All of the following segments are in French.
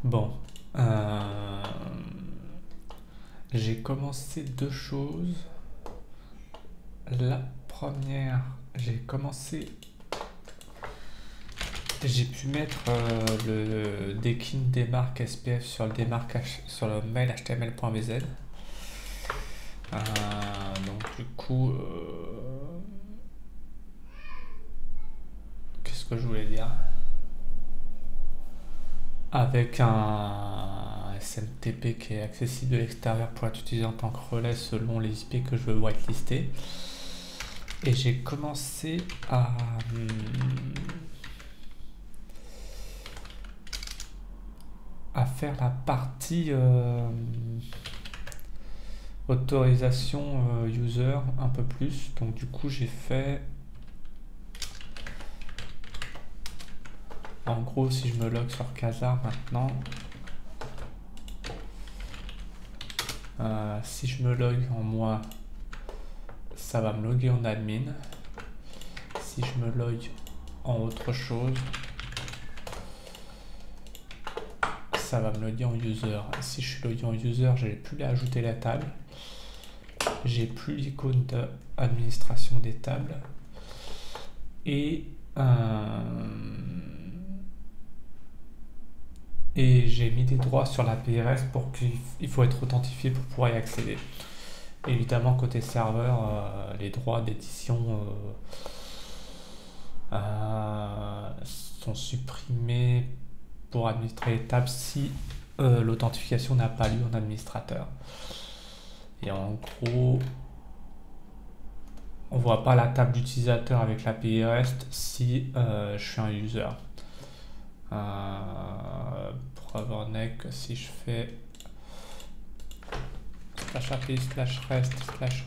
Bon, euh, j'ai commencé deux choses. La première, j'ai pu mettre le decking des marques SPF sur sur le mail html.bz. Donc du coup, qu'est-ce que je voulais dire? Avec un SMTP qui est accessible de l'extérieur pour être utilisé en tant que relais selon les IP que je veux whitelister. Et j'ai commencé à faire la partie autorisation user un peu plus. Donc du coup j'ai fait, en gros si je me log sur Casa maintenant, si je me log en moi, ça va me loguer en admin. Si je me log en autre chose, ça va me loguer en user. Si je suis logué en user, j'ai plus à ajouter la table. J'ai plus l'icône d'administration des tables. Et, et j'ai mis des droits sur la PRS pour qu'il faut être authentifié pour pouvoir y accéder. Évidemment, côté serveur, les droits d'édition sont supprimés pour administrer les tables si l'authentification n'a pas lieu en administrateur. Et en gros, on voit pas la table d'utilisateur avec l'API REST si je suis un user. Preuve en est que si je fais /API /REST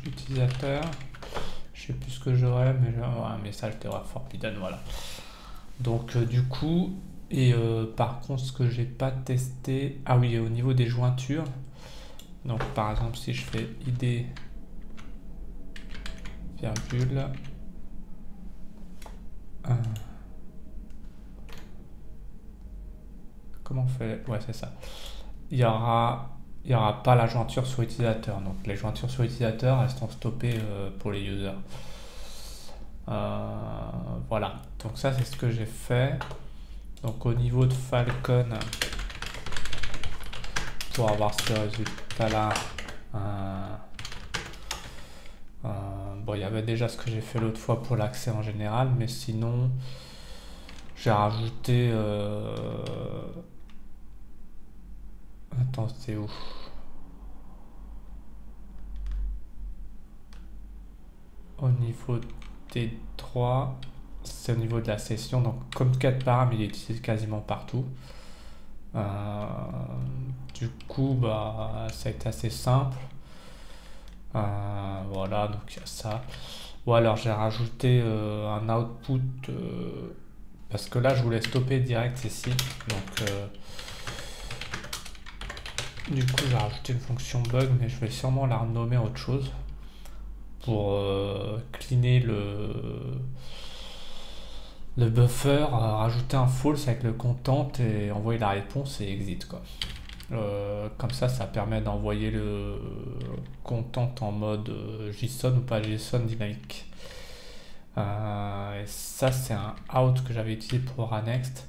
/utilisateur, je sais plus ce que j'aurai, mais j'aurai un message d'erreur forbidden, voilà. Donc du coup, et par contre, ce que j'ai pas testé, ah oui, au niveau des jointures, donc par exemple, si je fais id virgule comment on fait? Ouais, c'est ça. Il y aura pas la jointure sur utilisateur. Donc les jointures sur utilisateur, elles sont stoppées pour les users. Voilà. Donc ça, c'est ce que j'ai fait. Donc au niveau de Falcon, pour avoir ce résultat-là, bon, il y avait déjà ce que j'ai fait l'autre fois pour l'accès en général, mais sinon, j'ai rajouté. Attends, c'est où? Au niveau des droits, c'est au niveau de la session. Donc, comme 4 param, il est utilisé quasiment partout. Du coup, bah, ça a été assez simple. Voilà, donc il y a ça. Ou alors j'ai rajouté un output parce que là je voulais stopper direct ces sites. Donc du coup j'ai rajouté une fonction bug, mais je vais sûrement la renommer autre chose pour cleaner le buffer, rajouter un false avec le content et envoyer la réponse et exit quoi. Comme ça permet d'envoyer le content en mode JSON ou pas JSON dynamique. Et ça, c'est un out que j'avais utilisé pour Ranext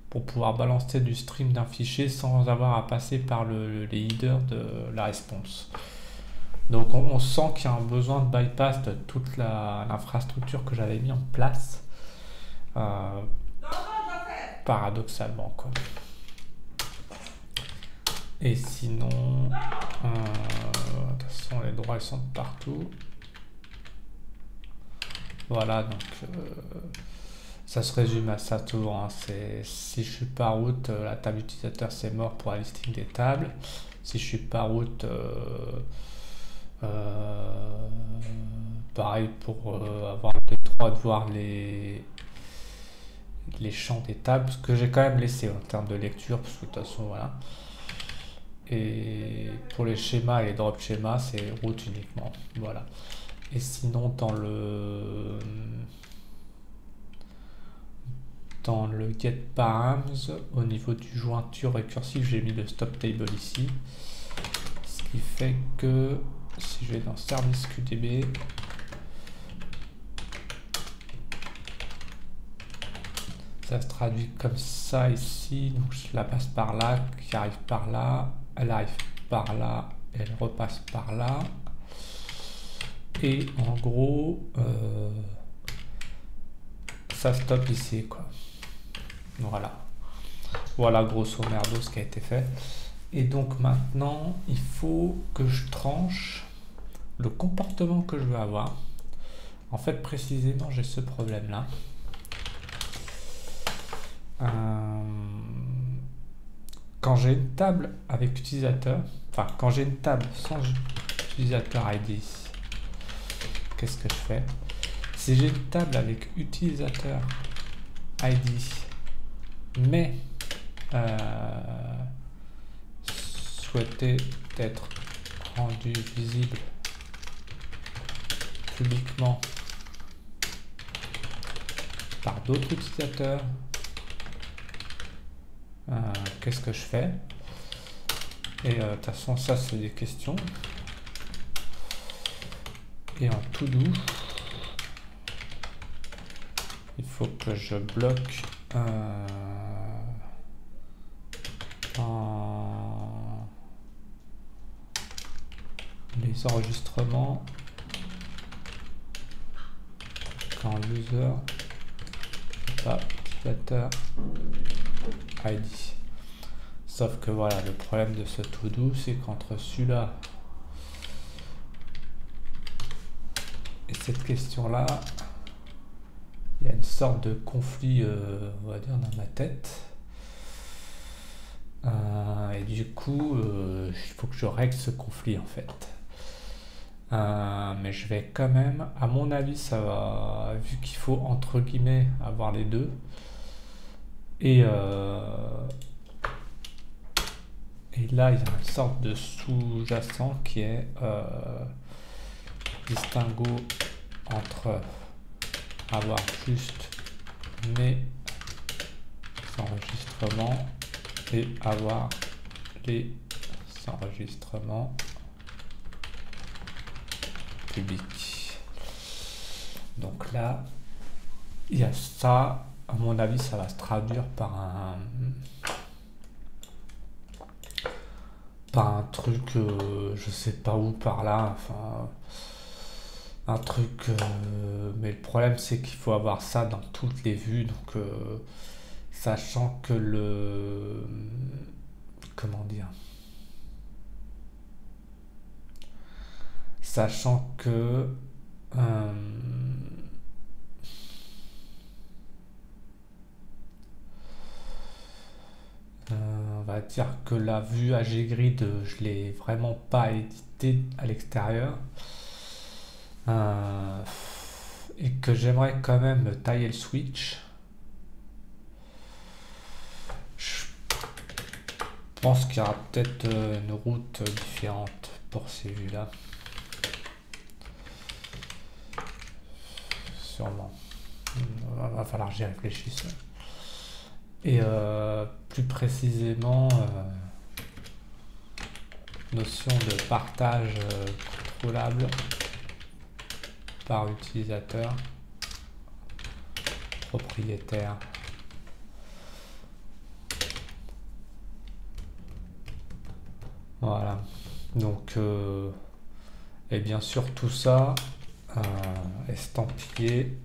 pour pouvoir balancer du stream d'un fichier sans avoir à passer par les headers de la réponse. Donc on sent qu'il y a un besoin de bypass de toute l'infrastructure que j'avais mis en place. Paradoxalement quoi. Et sinon, de toute façon les droits ils sont partout. Voilà, donc ça se résume à ça tout. Hein. Si je suis pas route, la table utilisateur c'est mort pour la listing des tables. Si je suis pas route, pareil pour avoir le droit de voir les champs des tables, ce que j'ai quand même laissé en termes de lecture, parce que de toute façon voilà. Et pour les schémas et les drop schémas, c'est route uniquement. Voilà. Et sinon, dans le get params, au niveau du jointure récursive, j'ai mis le stop table ici. Ce qui fait que si je vais dans service QDB, ça se traduit comme ça ici. Donc je la passe par là, qui arrive par là, elle arrive par là, elle repasse par là. Et en gros, ça stoppe ici, quoi. Voilà. Voilà grosso merdo ce qui a été fait. Et donc maintenant, il faut que je tranche le comportement que je veux avoir. En fait, précisément, j'ai ce problème-là. Quand j'ai une table avec utilisateur, enfin, quand j'ai une table sans utilisateur ID, qu'est-ce que je fais? Si j'ai une table avec utilisateur ID, mais souhaité être rendu visible publiquement par d'autres utilisateurs, qu'est-ce que je fais? Et de toute façon, ça c'est des questions. Et en to do, il faut que je bloque les enregistrements quand l'user n'est pas utilisateur ID. Sauf que voilà, le problème de ce to do, c'est qu'entre celui-là et cette question-là, il y a une sorte de conflit, on va dire, dans ma tête. Et du coup, il faut que je règle ce conflit en fait. Mais je vais quand même, à mon avis, ça va, vu qu'il faut entre guillemets avoir les deux. Et là, il y a une sorte de sous-jacent qui est distinguo entre avoir juste mes enregistrements et avoir les enregistrements publics. Donc là, il y a ça. À mon avis, ça va se traduire par un truc, je sais pas où, par là, enfin un truc, mais le problème c'est qu'il faut avoir ça dans toutes les vues, donc sachant que comment dire, sachant que on va dire que la vue AGGrid, je l'ai vraiment pas édité à l'extérieur, et que j'aimerais quand même tailler le switch. Je pense qu'il y aura peut-être une route différente pour ces vues là, sûrement. Va falloir que j'y réfléchisse. Et plus précisément, notion de partage contrôlable par utilisateur propriétaire. Voilà. Donc, et bien sûr tout ça estampillé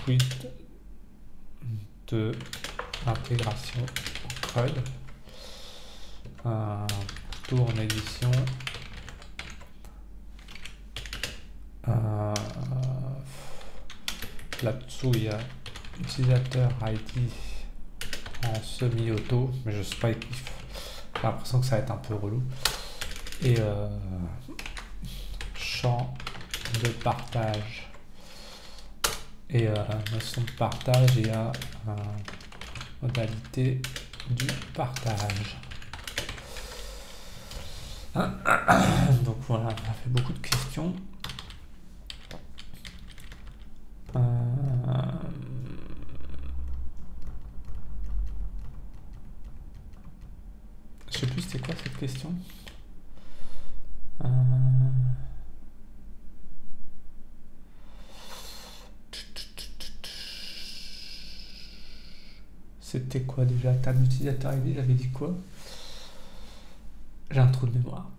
tweet de l'intégration au CRUD, tour en édition, là-dessous il y a utilisateur ID en semi-auto, mais je sais pas, j'ai l'impression que ça va être un peu relou, et champ de partage. Et notion de partage, il y a modalité du partage. Donc voilà, on a fait beaucoup de questions. sais plus c'était quoi cette question. Euh, C'était quoi déjà? Table d'utilisateur ID, j'avais dit quoi? J'ai un trou de mémoire.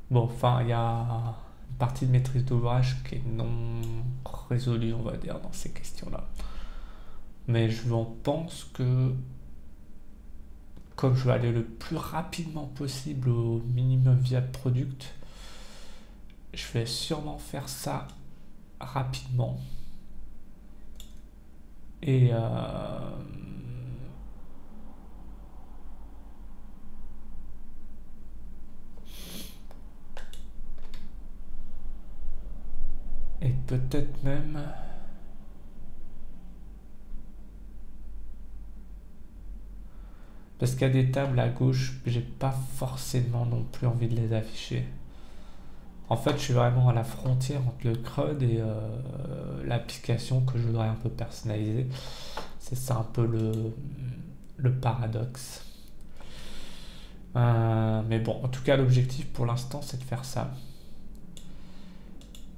Bon, enfin, il y a une partie de maîtrise d'ouvrage qui est non résolue, on va dire, dans ces questions-là. Mais je en pense que, comme je veux aller le plus rapidement possible au minimum viable product, je vais sûrement faire ça rapidement. Et peut-être même... Parce qu'il y a des tables à gauche, j'ai pas forcément non plus envie de les afficher. En fait, je suis vraiment à la frontière entre le CRUD et l'application que je voudrais un peu personnaliser. C'est ça un peu le paradoxe. Mais bon, en tout cas, l'objectif pour l'instant, c'est de faire ça.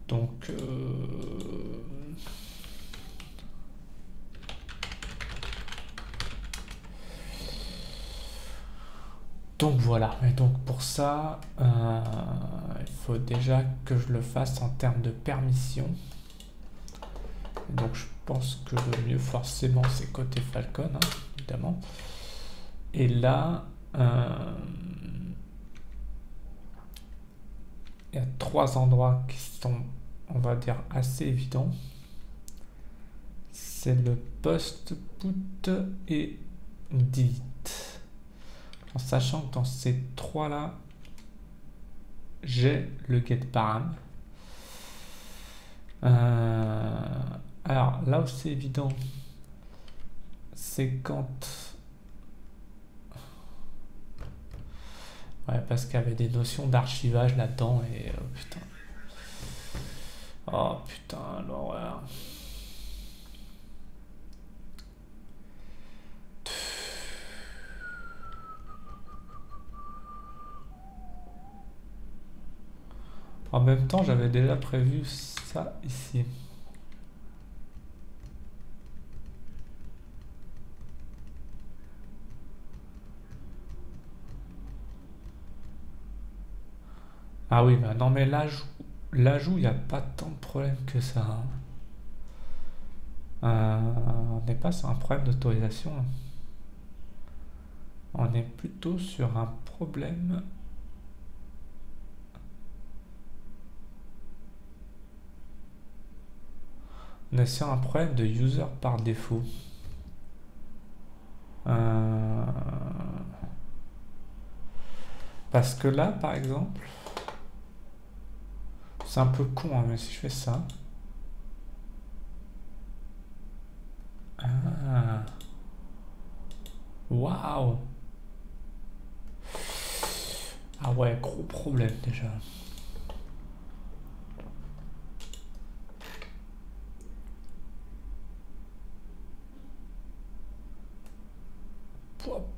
Donc, voilà. Et donc pour ça, il faut déjà que je le fasse en termes de permission. Et donc je pense que le mieux forcément c'est côté Falcon, hein, évidemment. Et là, il y a 3 endroits qui sont, on va dire, assez évidents. C'est le post, put et delete. En sachant que dans ces 3-là, j'ai le getParam. Alors là où c'est évident, c'est quand... Ouais, parce qu'il y avait des notions d'archivage là-dedans et... putain. Oh putain, l'horreur. En même temps, j'avais déjà prévu ça ici. Ah oui, bah non, mais l'ajout, il n'y a pas tant de problème que ça, hein. On n'est pas sur un problème d'autorisation, hein. On est plutôt sur un problème... On est sur un problème de user par défaut. Parce que là, par exemple, c'est un peu con, hein, mais si je fais ça... Ah. Waouh! Ah ouais, gros problème déjà.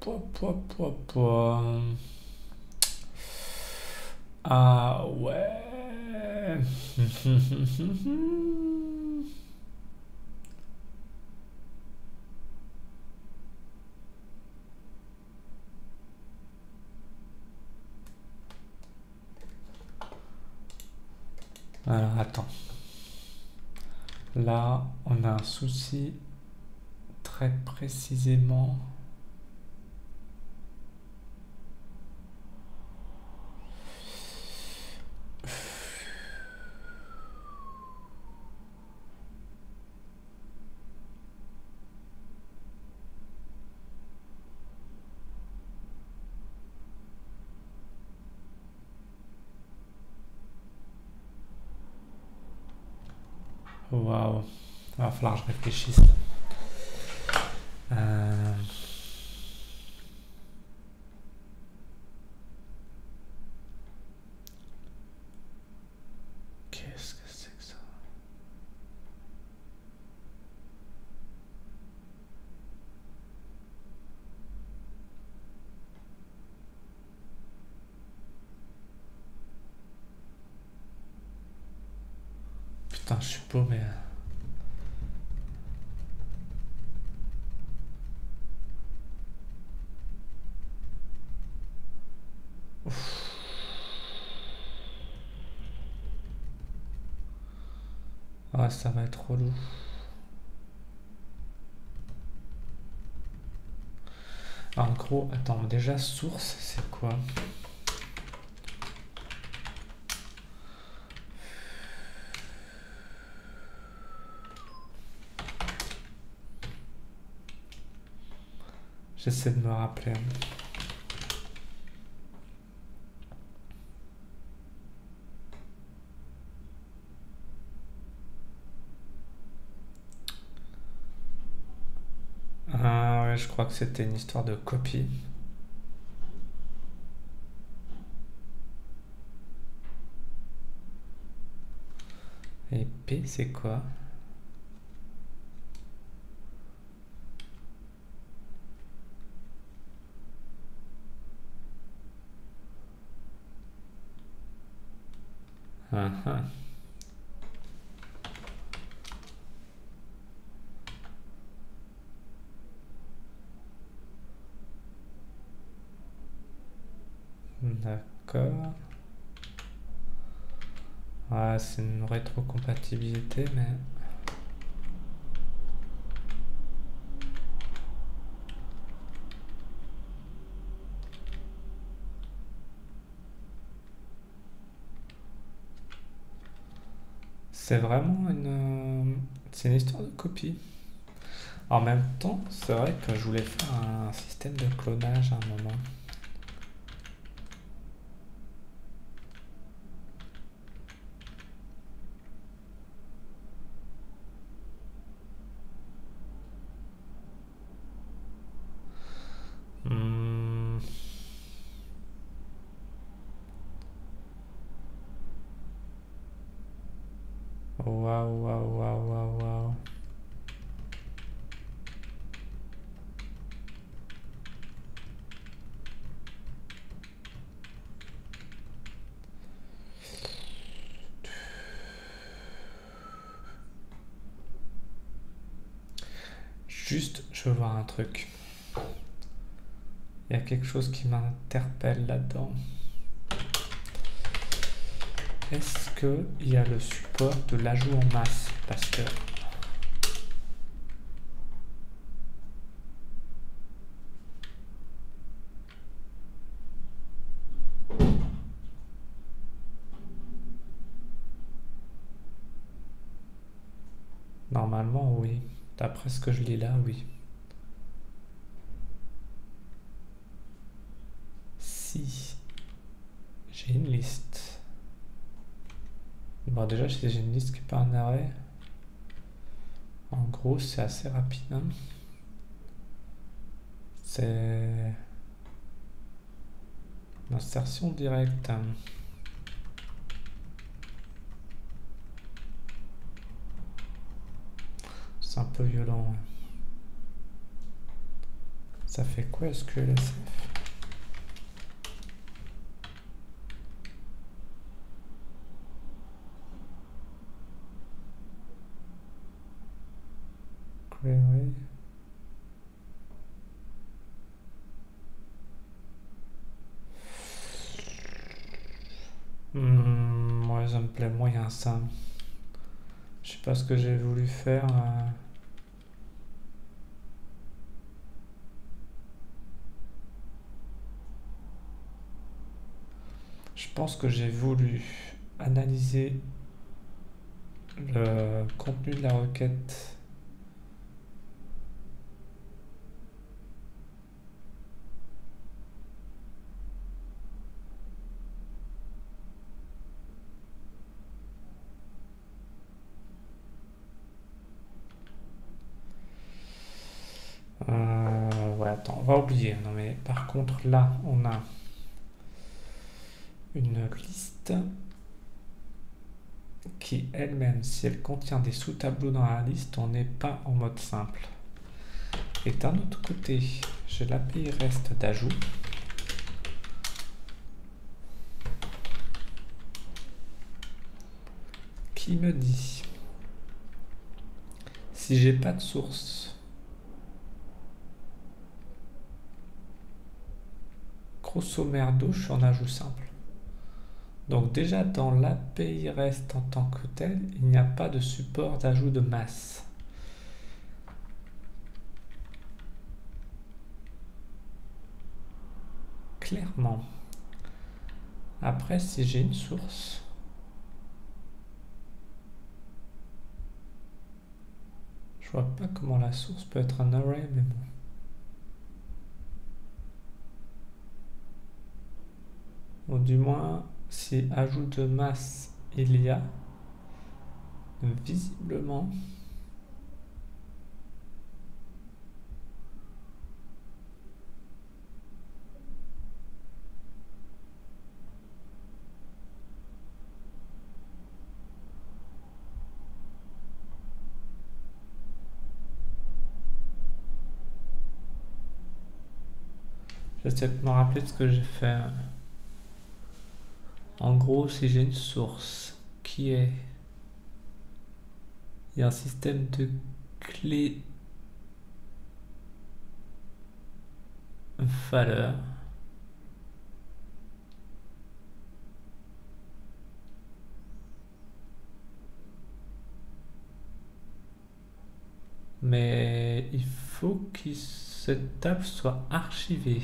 Pouah. Ah ouais. Alors attends. Là, on a un souci très précisément. Waouh. Il va falloir que je réfléchisse. Putain, je suis paumé. Ouf. Ah, ça va être relou. En gros, attends, déjà, source, c'est quoi? J'essaie de me rappeler. Ah ouais, je crois que c'était une histoire de copie. Et P, c'est quoi? Ah, ah. D'accord. Ouais, c'est une rétrocompatibilité, mais... C'est vraiment une... C'est une histoire de copie. En même temps, c'est vrai que je voulais faire un système de clonage à un moment. Hmm. Waouh, waouh, waouh, waouh, waouh. Juste, je veux voir un truc. Il y a quelque chose qui m'interpelle là-dedans. Est-ce qu'il y a le support de l'ajout en masse? Parce que... Normalement, oui. D'après ce que je lis là, oui. Si j'ai une liste. Bon, déjà, si j'ai une liste qui est pas en arrêt, en gros, c'est assez rapide. Hein. C'est l'insertion directe. C'est un peu violent. Ça fait quoi SQLSF? Query. Ouais, ça me plaît moyen ça. Je sais pas ce que j'ai voulu faire. Je pense que j'ai voulu analyser le contenu de la requête. Ouais, attends, on va oublier. Non, mais par contre, là, on a une liste qui elle-même, si elle contient des sous-tableaux dans la liste, on n'est pas en mode simple. Et d'un autre côté, j'ai l'API REST d'ajout. Qui me dit Si j'ai pas de source, grosso merdo, je suis en ajout simple. Donc déjà dans l'API REST en tant que tel, il n'y a pas de support d'ajout de masse. Clairement. Après, si j'ai une source, je vois pas comment la source peut être un array, mais bon. Ou du moins, si ajout de masse il y a, visiblement, j'essaie de me rappeler de ce que j'ai fait. En gros, si j'ai une source qui est... Il y a un système de clés valeur. Mais il faut que cette table soit archivée.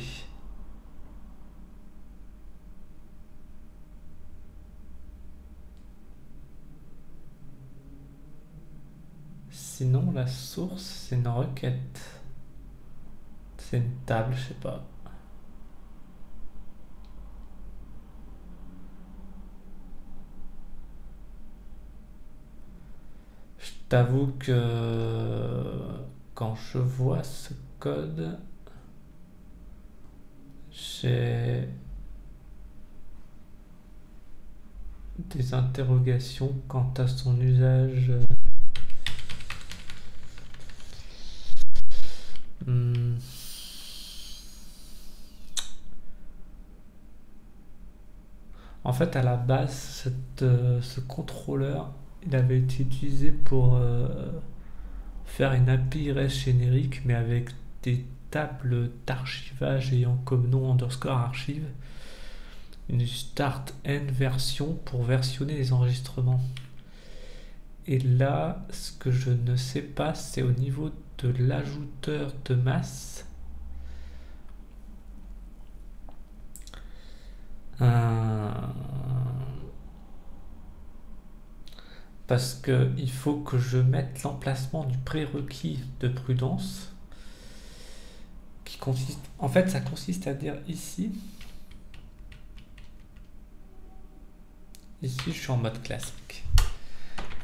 Sinon, la source, c'est une requête. C'est une table, je sais pas. Je t'avoue que quand je vois ce code, j'ai des interrogations quant à son usage. En fait, à la base, ce contrôleur, il avait été utilisé pour faire une API REST générique, mais avec des tables d'archivage ayant comme nom underscore archive, une start end version pour versionner les enregistrements. Et là, ce que je ne sais pas, c'est au niveau de l'ajouteur de masse. Parce qu'il faut que je mette l'emplacement du prérequis de prudence, qui consiste... En fait, ça consiste à dire ici... Ici, je suis en mode classique.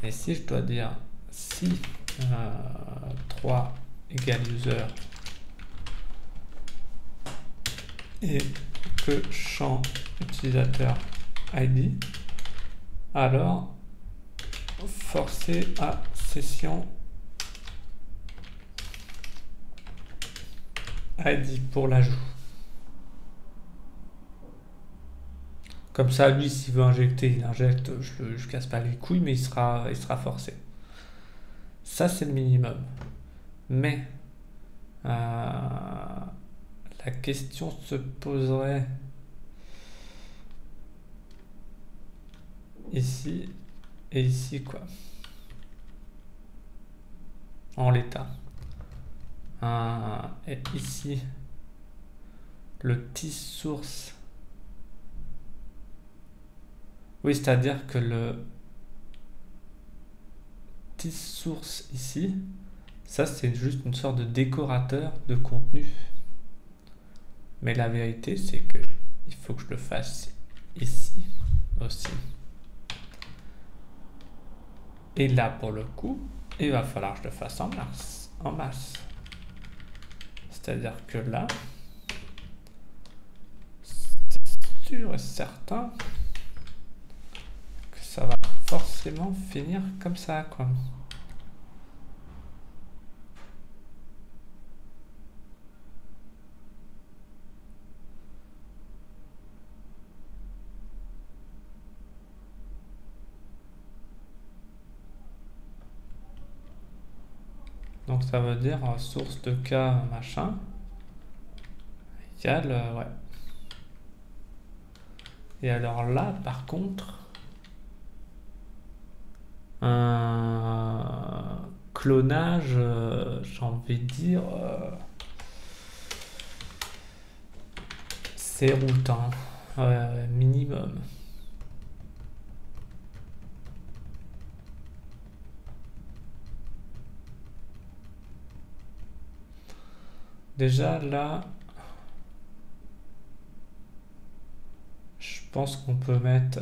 Et si je dois dire si 3 égale user et que champ utilisateur ID, alors forcer à session ID pour l'ajout. Comme ça, lui, s'il veut injecter, il injecte, je casse pas les couilles, mais il sera forcé. Ça, c'est le minimum. Mais la question se poserait ici et ici, quoi. En l'état. Et ici, le tis source. Oui, c'est-à-dire que le tis source ici, ça c'est juste une sorte de décorateur de contenu. Mais la vérité, c'est que il faut que je le fasse ici aussi. Et là, pour le coup, il va falloir que je le fasse en masse. C'est-à-dire que là, c'est sûr et certain que ça va forcément finir comme ça, quoi. Donc ça veut dire source de k machin égale ouais. Et alors là, par contre, un clonage, j'ai envie de dire, c'est route, hein. Ouais, minimum. Déjà là, je pense qu'on peut mettre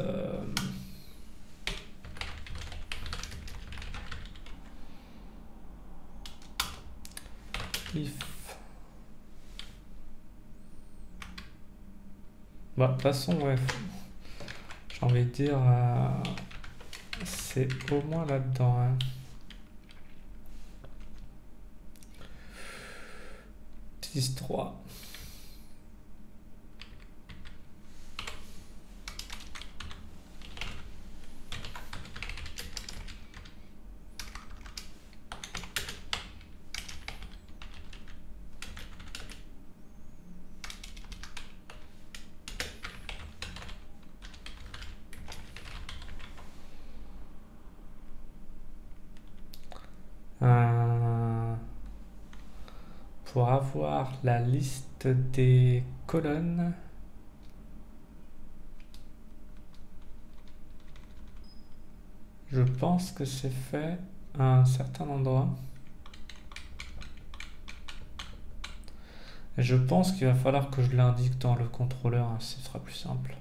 if. Bah, de toute façon, ouais, j'ai envie de dire, c'est au moins là-dedans, hein. 6-3. Pour avoir la liste des colonnes, je pense que c'est fait à un certain endroit. Et je pense qu'il va falloir que je l'indique dans le contrôleur, hein, ce sera plus simple.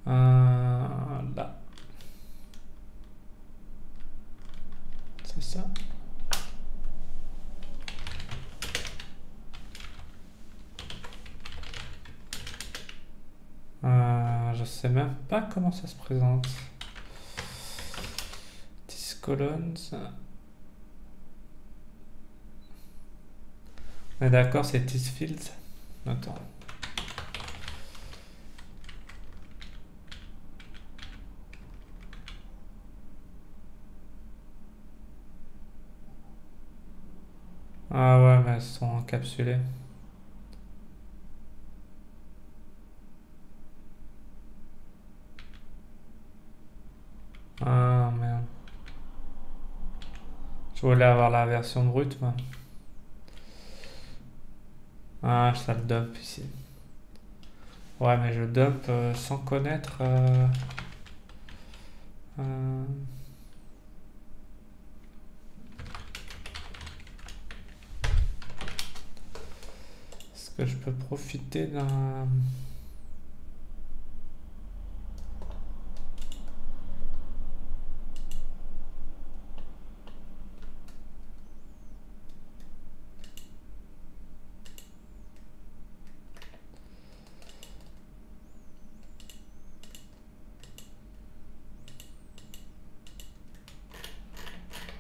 Là. C'est ça. Je sais même pas comment ça se présente. 10 colonnes. On est d'accord, c'est 10 fields. Attends. Ah ouais, mais elles sont encapsulées. Ah merde. Je voulais avoir la version brute, moi. Ah, ça le dump ici. Ouais, mais je dump sans connaître. Est-ce que je peux profiter d'un...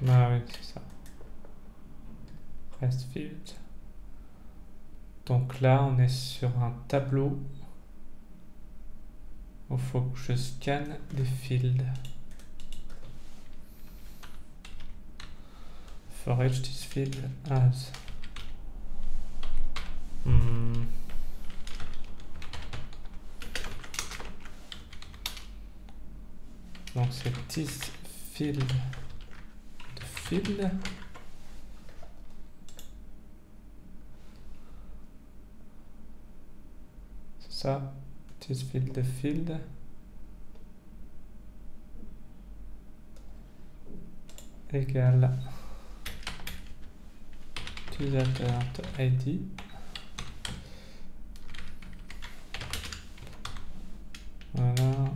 Ah oui, c'est ça. Rest field. Donc là, on est sur un tableau où il faut que je scanne des fields. For each this field as. Donc c'est this field de field. C'est ça. This field de field. Égale utilisateur ID. Voilà.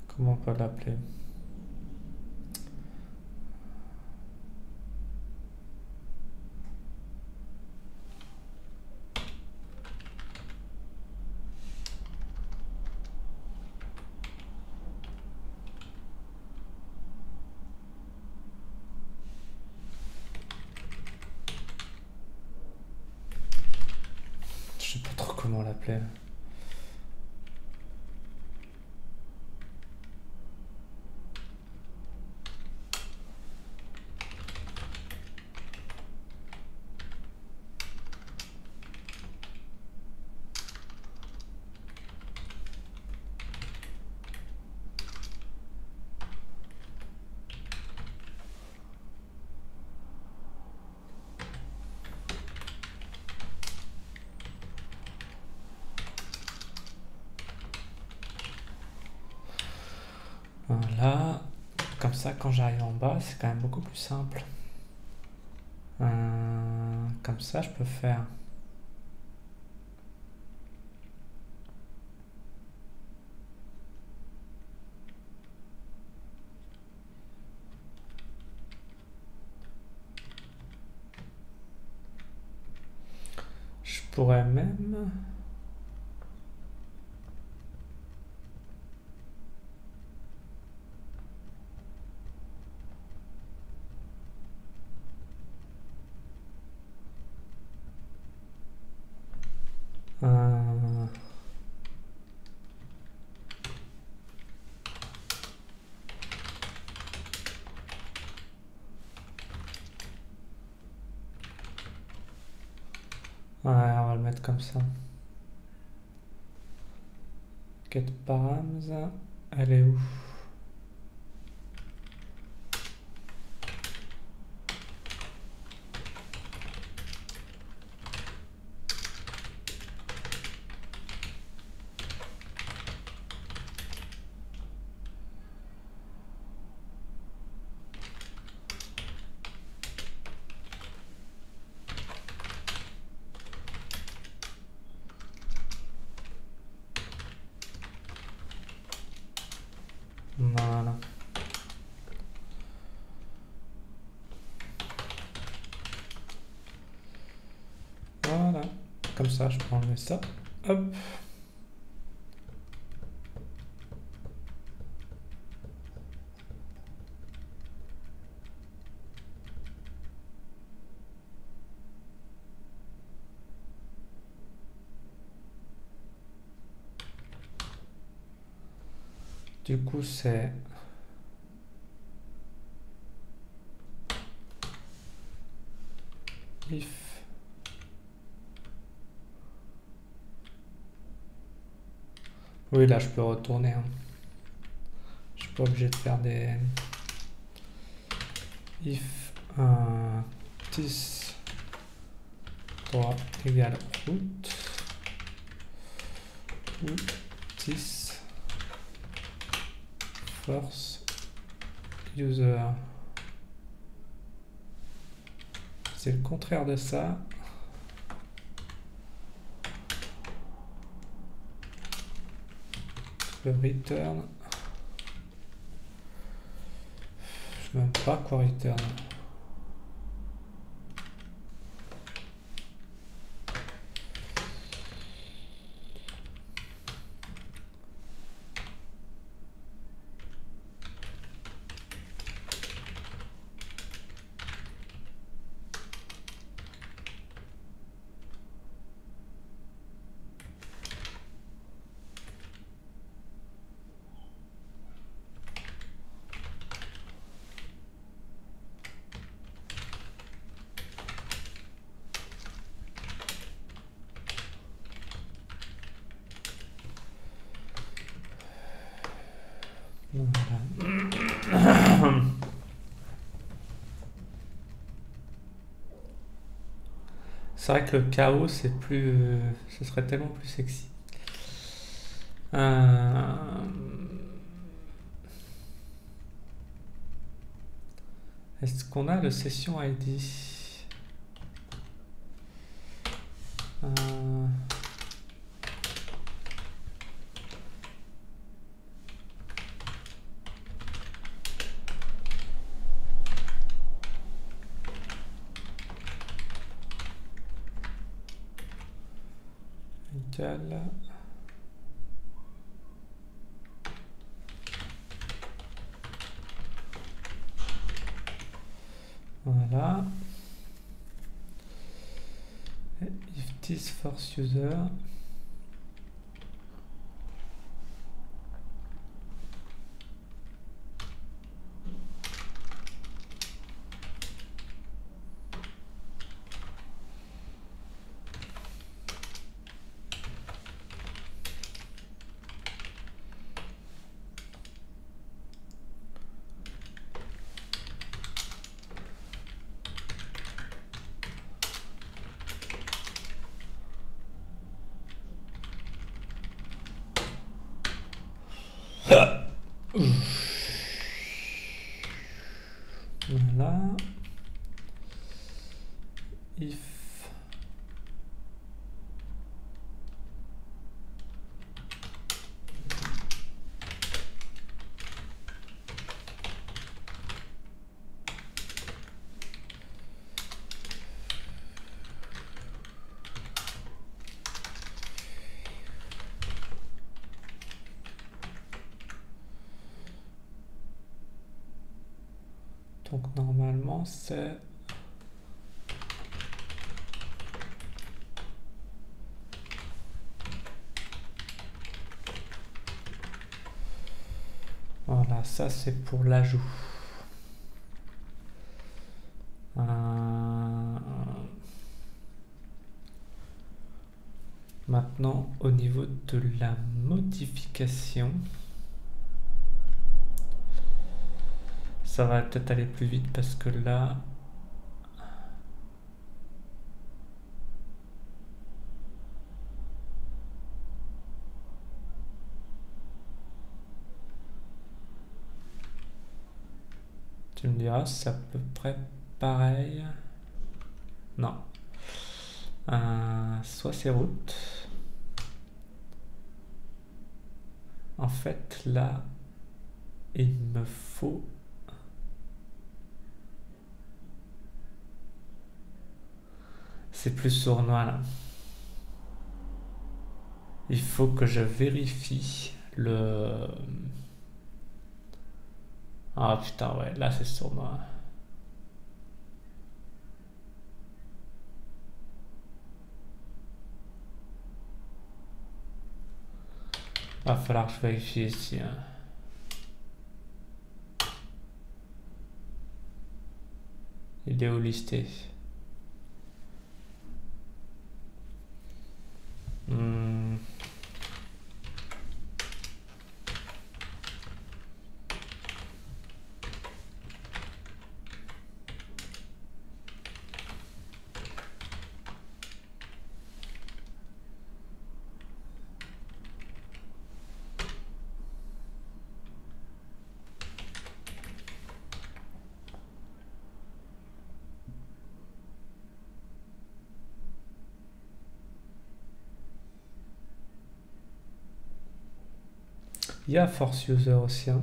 Comment on peut l'appeler? comment l'appeler. Voilà, comme ça quand j'arrive en bas c'est quand même beaucoup plus simple. Comme ça je peux faire je pourrais même ouais, on va le mettre comme ça. Get params, elle est où? Voilà. Voilà. Comme ça, je peux enlever ça. Hop. Du coup, c'est if oui, là, je peux retourner. Hein. Je suis pas obligé de faire des if this 3 égale route ou this force user. C'est le contraire de ça. Le return. Je sais même pas quoi return. Voilà. C'est vrai que le chaos, c'est plus, ce serait tellement plus sexy. Est-ce qu'on a le session ID? Égal. Voilà. If this force user Voilà. If donc normalement c'est voilà, ça c'est pour l'ajout. Maintenant au niveau de la modification, ça va peut-être aller plus vite parce que là tu me diras c'est à peu près pareil. Non. Soit c'est route. En fait là il me faut c'est plus sournois là. Il faut que je vérifie le... Ah putain ouais, là c'est sournois. Va falloir que je vérifie ici. Hein. Il est où listé? Il y a Force User aussi. Hein.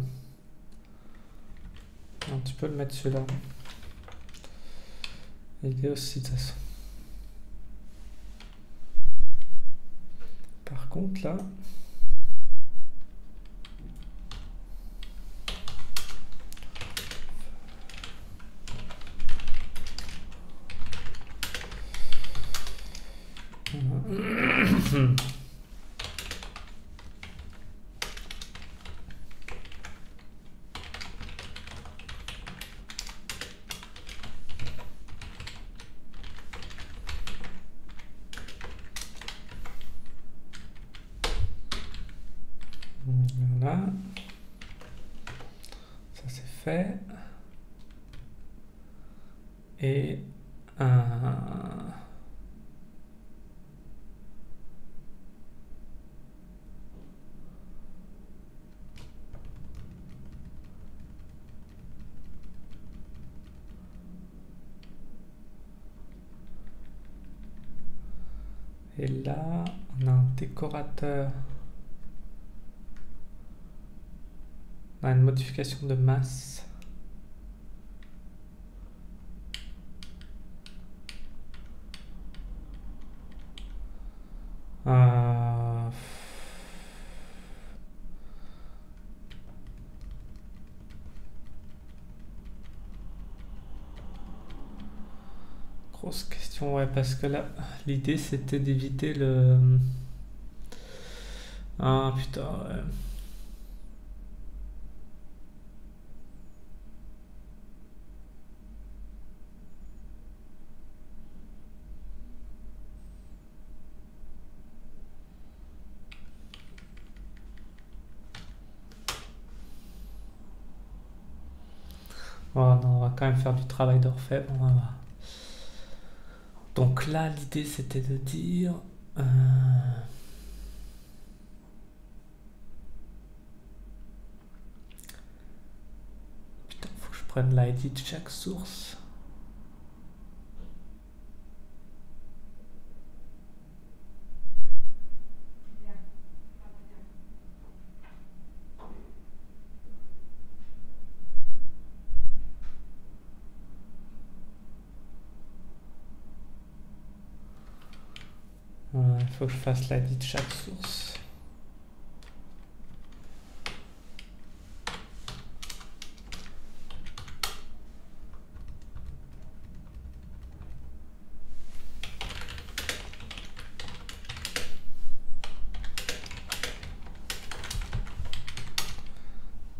Non, tu peux le mettre celui-là. Il est aussi de toute façon. Par contre là... Voilà. Ça c'est fait. Et et là, on a un décorateur. On a une modification de masse. Grosse question, ouais, parce que là, l'idée c'était d'éviter le... Ah putain, ouais. Oh, non, on va quand même faire du travail d'orfèvre. On va voir. Donc là, l'idée c'était de dire... prenne l'ID de chaque source. Il faut que je fasse l'ID de chaque source.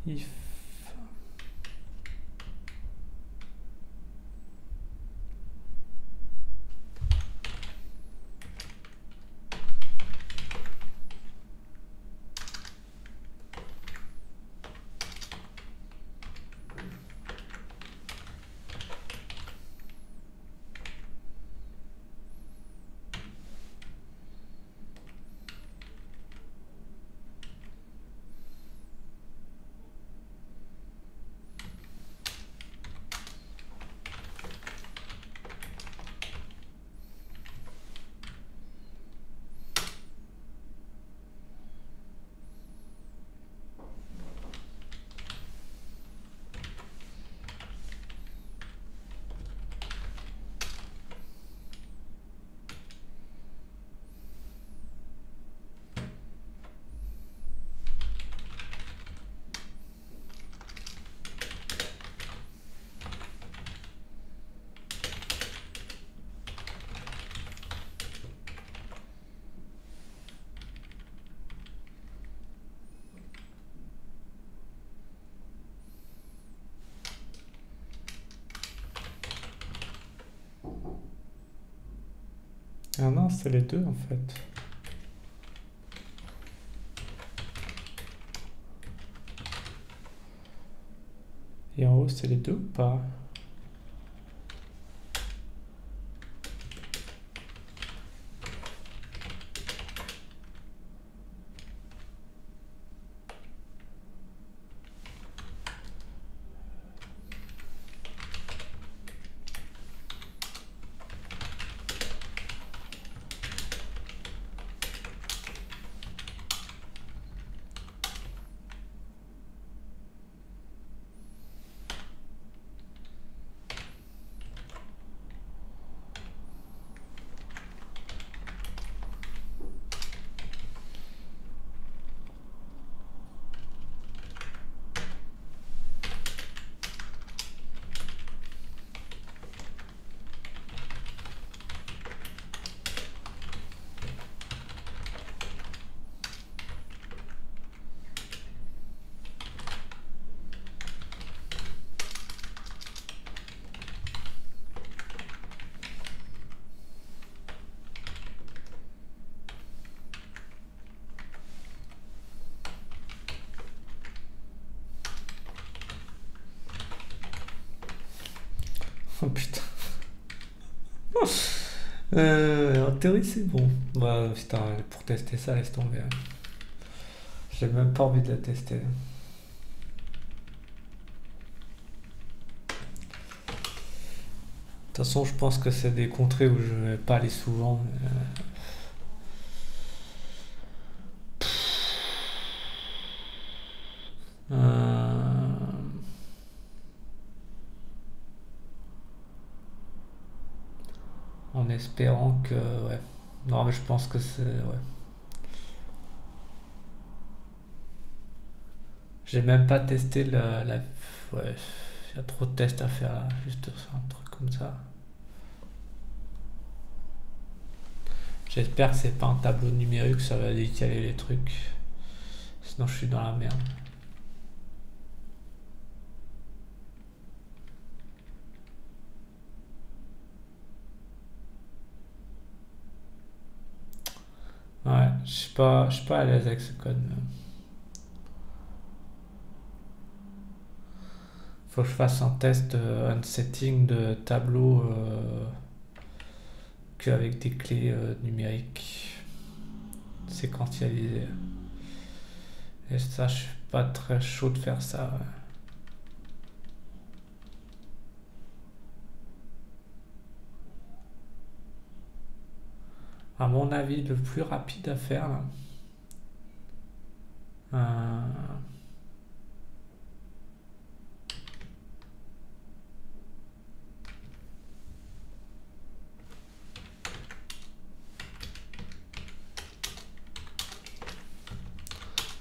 If ah non, c'est les deux en fait. Et en haut, c'est les deux ou pas? Oh putain. En théorie, c'est bon. Bah putain, pour tester ça, laisse tomber. J'ai même pas envie de la tester. De toute façon, je pense que c'est des contrées où je vais pas aller souvent. En espérant que... Ouais. Non, mais je pense que c'est... Ouais. J'ai même pas testé la... Ouais, il y a trop de tests à faire là. Juste un truc comme ça. J'espère que c'est pas un tableau numérique, ça va décaler les trucs. Sinon, je suis dans la merde. Ouais, je suis pas à l'aise avec ce code. Faut que je fasse un test, un setting de tableau qu'avec des clés numériques séquentialisées. Et ça, je suis pas très chaud de faire ça. Ouais. À mon avis, le plus rapide à faire là. Euh,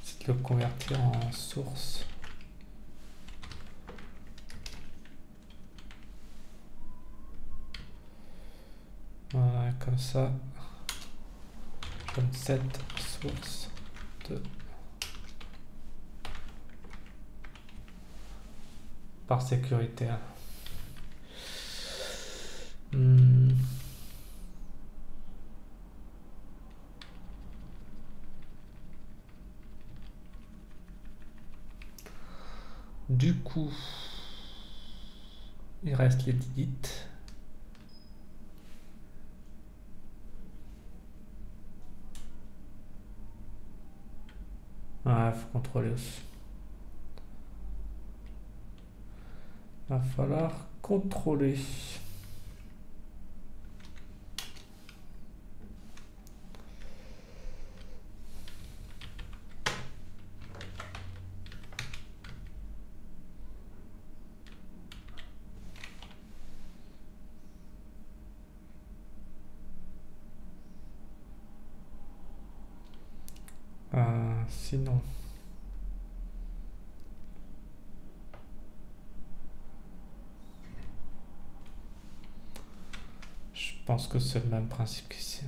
c'est de le convertir en source. Voilà, comme ça. Comme cette source de par sécurité. Du coup, il reste les digits. Ah, faut contrôler aussi. Va falloir contrôler. Sinon, je pense que c'est le même principe qu'ici.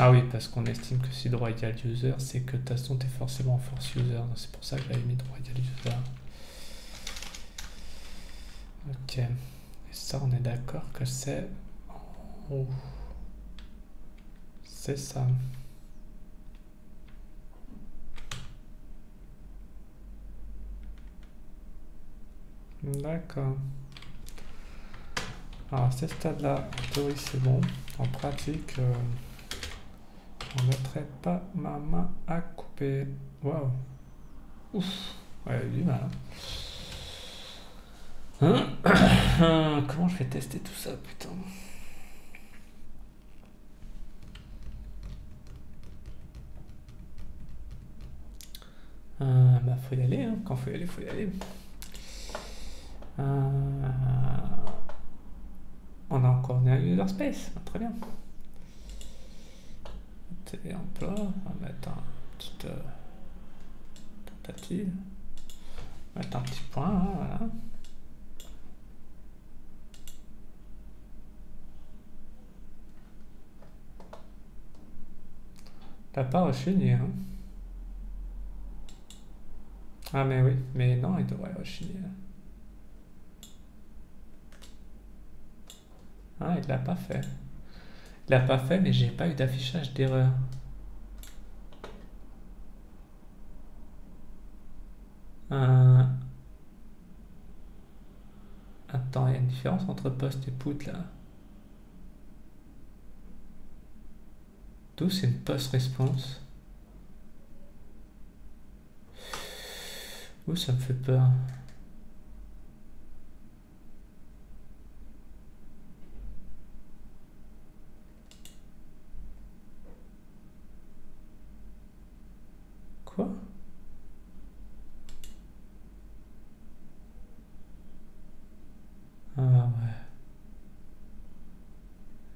Ah oui, parce qu'on estime que si droit égale user, c'est que de toute façon t'es forcément en force user. C'est pour ça que j'avais mis droit égale user. Ok. Et ça, on est d'accord que c'est en haut. C'est ça. D'accord. Alors à ce stade-là, en théorie c'est bon. En pratique, on ne mettrait pas ma main à couper. Waouh. Ouf. Ouais, du mal. Comment je vais tester tout ça, putain. Bah faut y aller, hein. Quand faut y aller, faut y aller. On a encore un user space, très bien. TV emploi, on va mettre un petit tentative. On va mettre un petit point, hein, voilà. T'as pas rechigné, hein. Ah mais oui, mais non, il devrait rechigner. Ah, il l'a pas fait. Il l'a pas fait, mais j'ai pas eu d'affichage d'erreur. Attends, il y a une différence entre post et put là. D'où c'est une post response? Ouh, ça me fait peur. Quoi? Ah ouais.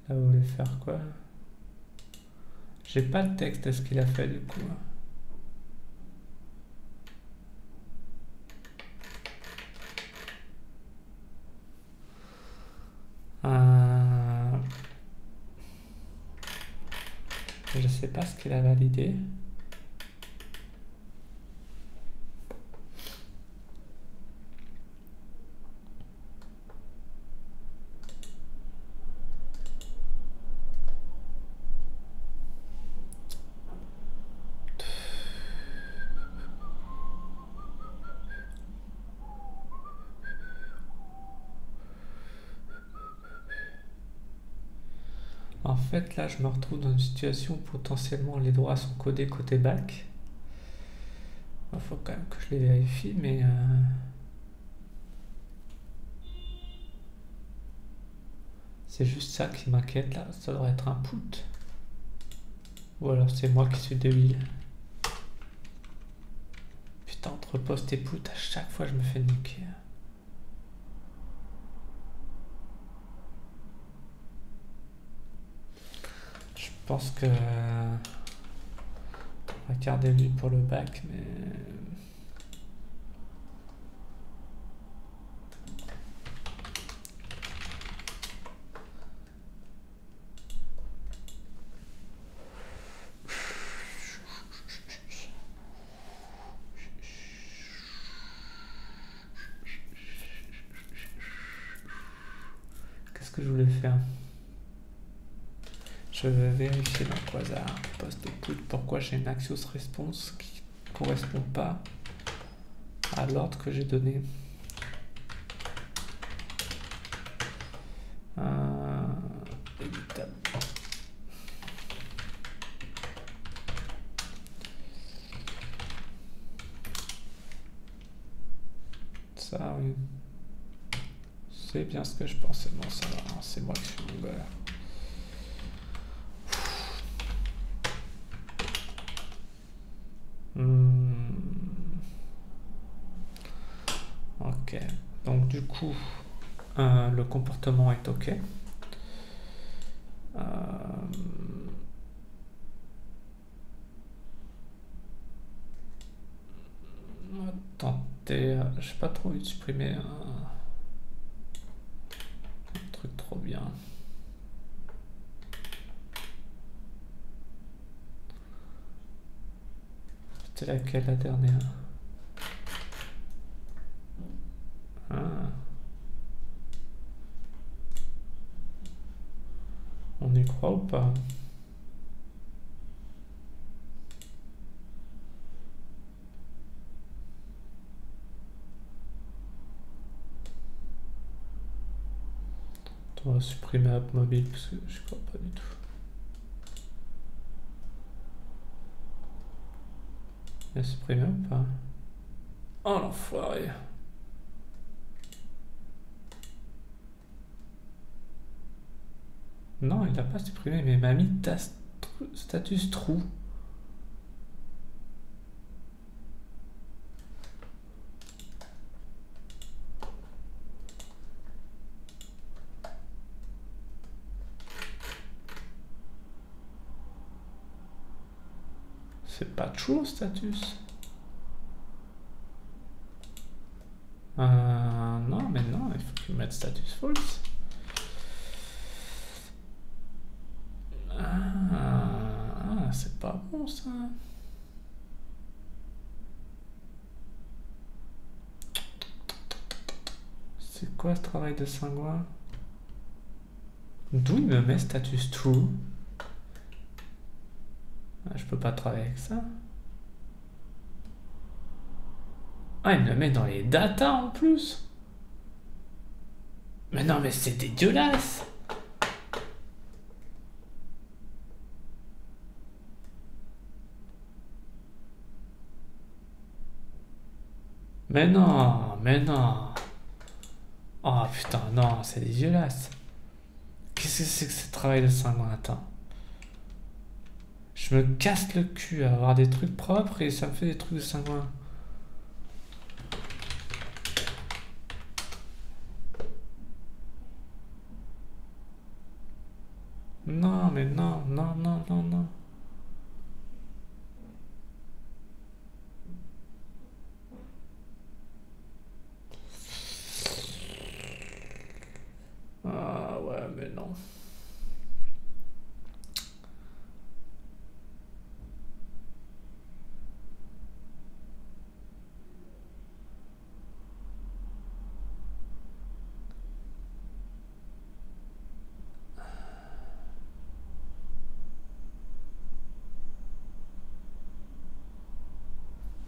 Là, vous voulez faire quoi? J'ai pas le texte de ce qu'il a fait du coup. Je sais pas ce qu'il a validé. En fait, là, je me retrouve dans une situation où potentiellement les droits sont codés côté back. Il faut quand même que je les vérifie, mais c'est juste ça qui m'inquiète là. Ça devrait être un put. Ou alors c'est moi qui suis débile. Putain, entre post et put, à chaque fois je me fais niquer. Je pense que on va garder lui pour le back, mais qu'est-ce que je voulais faire? Je vais vérifier dans Quasar, post et put, pourquoi j'ai une Axios response qui ne correspond pas à l'ordre que j'ai donné. Évitable. Ça, oui. C'est bien ce que je pensais. Bon, ça va, c'est moi qui suis mongol. Ok. Donc, du coup, le comportement est ok. Tenter, j'ai pas trop envie de supprimer un truc trop bien. C'était laquelle la dernière? On y croit ou pas? On va supprimer App Mobile parce que je crois pas du tout. Il a supprimé ou pas? Oh l'enfoiré! Non, il n'a pas supprimé, mais il m'a mis status true. C'est pas true status. Non, mais non, il faut qu'il mette status false. C'est pas bon ça. C'est quoi ce travail de Saint-Gouin? D'où il me met status true? Je peux pas travailler avec ça. Ah, il me le met dans les datas en plus. Mais non, mais c'est dégueulasse. Mais non, mais non. Oh putain, non, c'est dégueulasse. Qu'est-ce que c'est que ce travail de Saint-Gouin? Attends. Je me casse le cul à avoir des trucs propres et ça me fait des trucs de Saint-Gouin. Non, mais non, non, non, non, non. Ah ouais, mais non.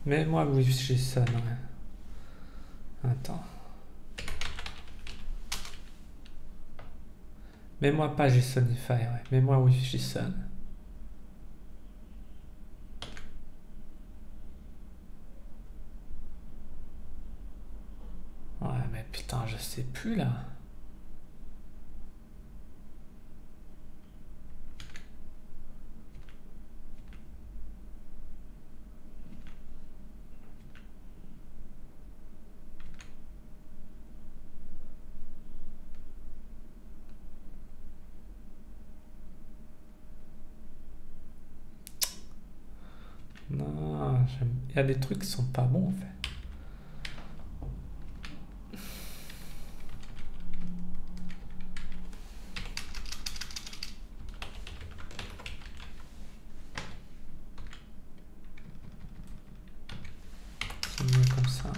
Mais moi, oui, j'ai ça, non. Attends. Mets-moi pas JSONify, ouais. Mets-moi oui JSON. Ouais, mais putain, je sais plus là. Non, il y a des trucs qui sont pas bons en fait. C'est mieux comme ça.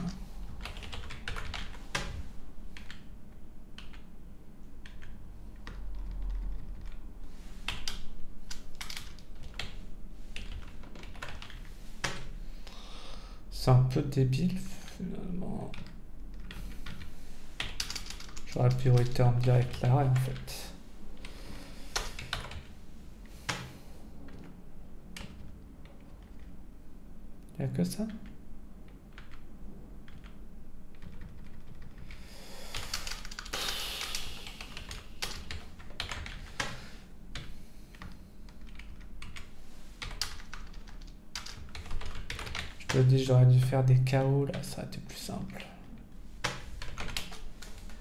C'est un peu débile finalement. J'aurais pu return direct là en fait. Il n'y a que ça? Je te dis, j'aurais dû faire des KO là, ça aurait été plus simple.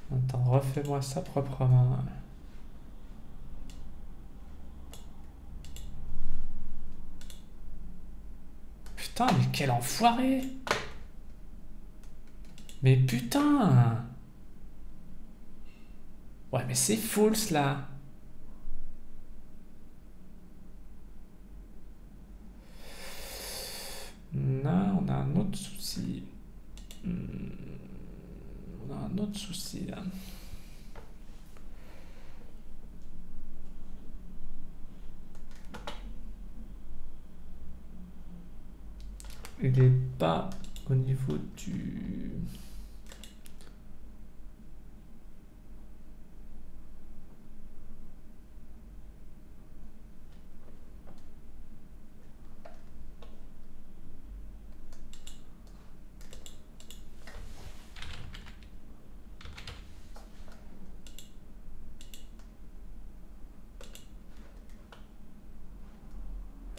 Attends, refais-moi ça proprement. Putain, mais quel enfoiré! Mais putain! Ouais, mais c'est false là! Non, on a un autre souci. On a un autre souci là. Il n'est pas au niveau du...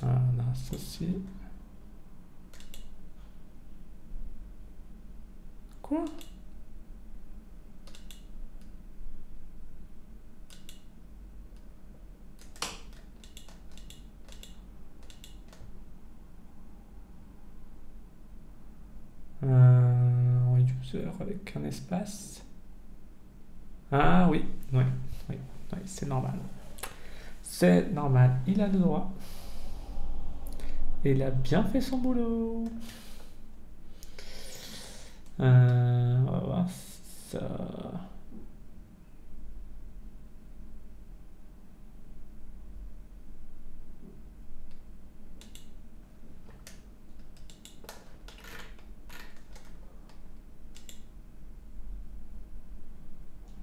Ah, on a un souci. Quoi? En user avec un espace. Ah oui, oui, oui, oui, c'est normal. C'est normal, il a le droit. Et il a bien fait son boulot. On va voir ça.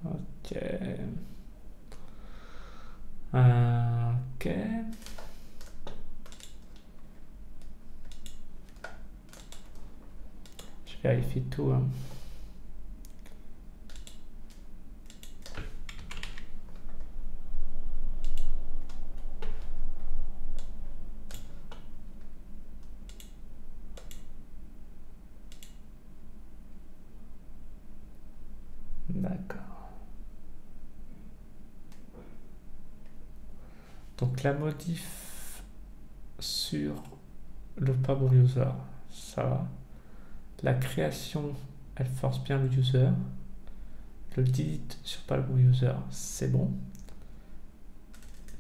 Ok. Ok. Je vérifie tout. Hein. D'accord. Donc la modif sur le Power User, ça va. La création, elle force bien le user. Le delete sur Power User, c'est bon.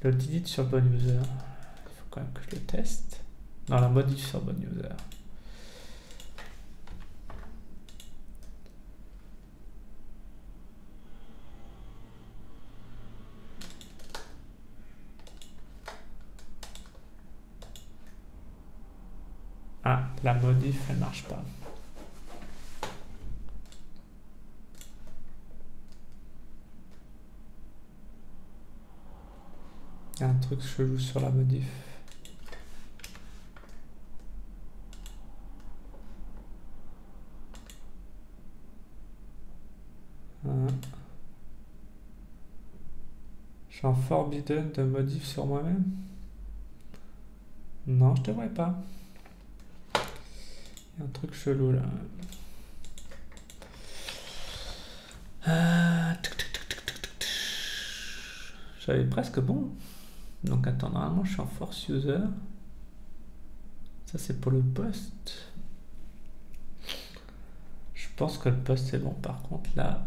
Le delete sur bon user, il faut quand même que je le teste. Non, la modif sur bon user. Ah, la modif, elle marche pas. Il y a un truc chelou sur la modif. Je suis en forbidden de modif sur moi-même? Non, je devrais pas. Il y a un truc chelou là. J'avais presque bon. Donc attends, normalement je suis en force user. Ça c'est pour le post. Je pense que le post c'est bon. Par contre là...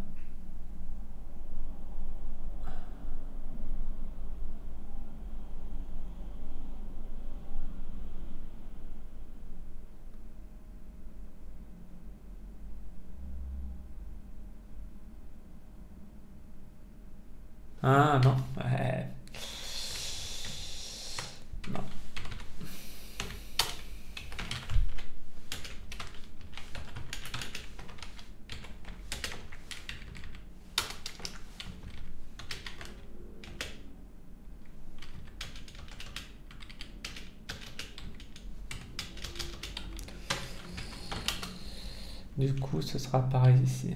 Ah non. Ouais. Non. Du coup, ce sera pareil ici.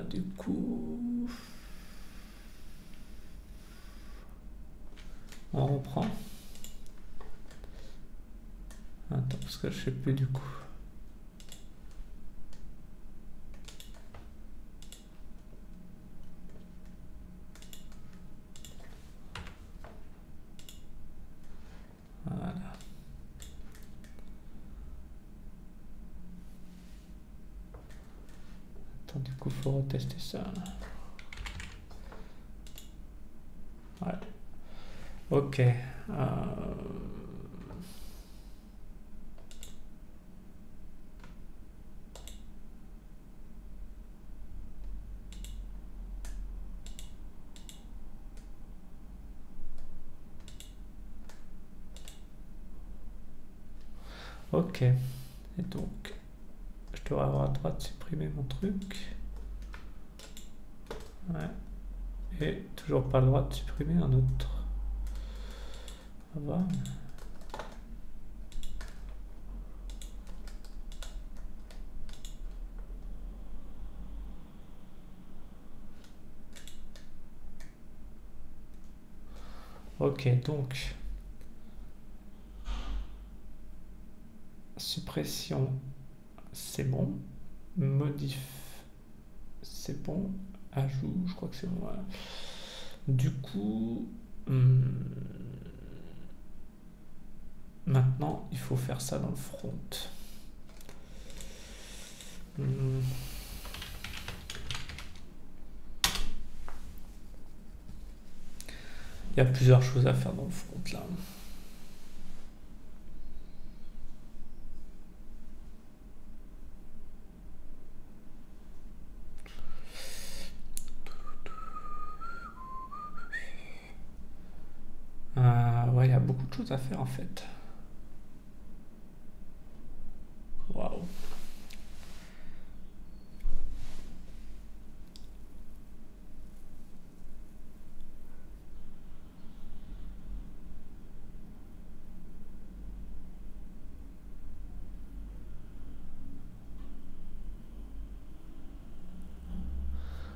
Du coup, on reprend. Attends, parce que je sais plus du coup. Voilà. Attends, du coup, faut retester ça. Ouais. Ok. Ok. Et donc, je devrais avoir le droit de supprimer mon truc. Ouais. Et toujours pas le droit de supprimer un autre. On va voir. Ok, donc suppression, c'est bon. Modif, c'est bon. Ajout, je crois que c'est bon. Voilà. Du coup, maintenant, il faut faire ça dans le front. Il y a plusieurs choses à faire dans le front là. Ouais, il y a beaucoup de choses à faire en fait. Waouh.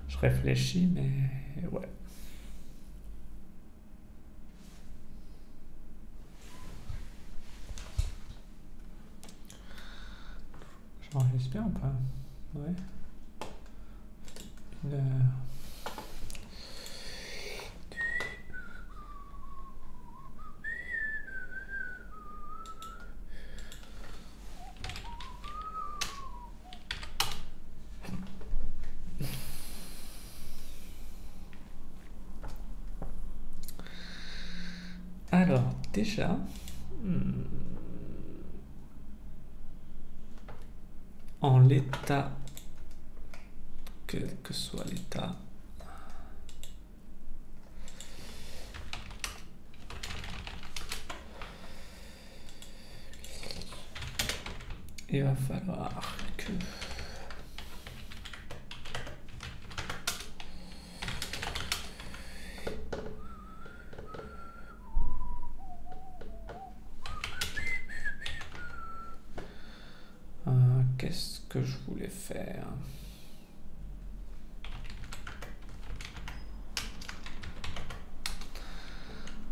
Je réfléchis, mais ouais. J'enregistre bien ou pas? Ouais. Alors, déjà, en l'état quel que soit l'état. Il va falloir que... Qu'est-ce que je voulais faire?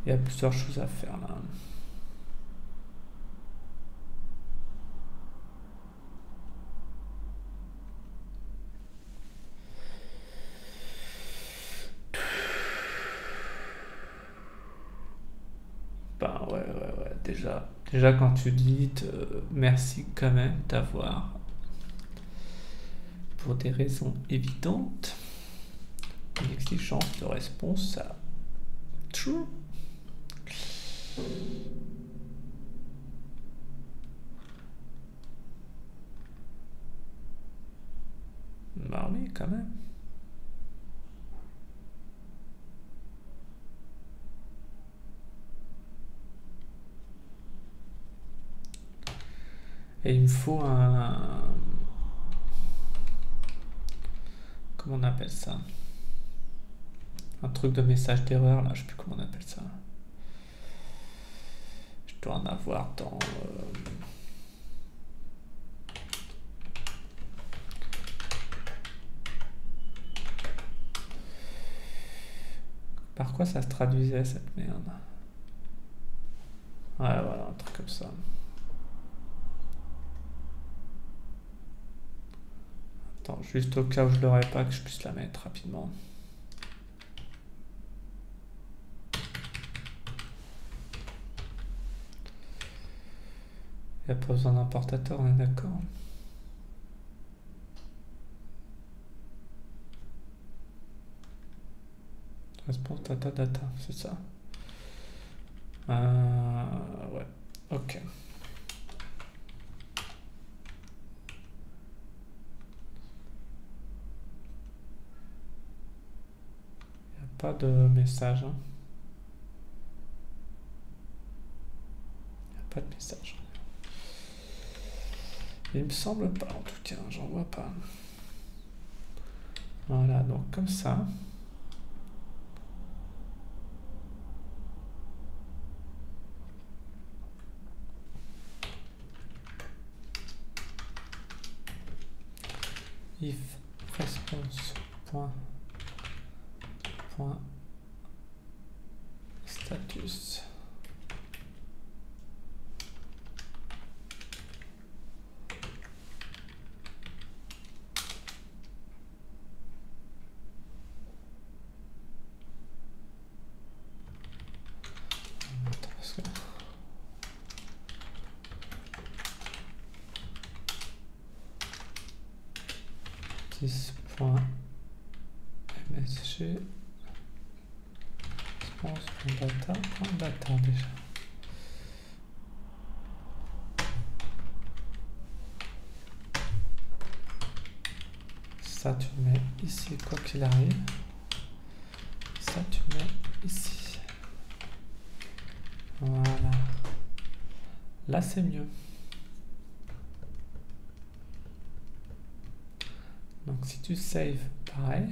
Il y a plusieurs choses à faire là. Ben ouais, déjà quand tu dis merci quand même d'avoir, pour des raisons évidentes, une exigence de réponse à true. Bah oui, quand même. Et il me faut un... Comment on appelle ça? Un truc de message d'erreur, là, je sais plus comment on appelle ça. Je dois en avoir dans... Par quoi ça se traduisait, cette merde? Ouais, voilà, un truc comme ça. Attends, juste au cas où je l'aurais pas, que je puisse la mettre rapidement. Il n'y a pas besoin d'un portateur, on est d'accord. Response data, c'est ça. Ouais, ok. Il n'y a pas de message. Hein. Il n'y a pas de message. Il me semble pas, en tout cas, j'en vois pas. Voilà, donc comme ça. If response point status. .msg response.data déjà. Ça tu le mets ici quoi qu'il arrive. Ça tu le mets ici. Voilà. Là c'est mieux. Donc si tu save, pareil.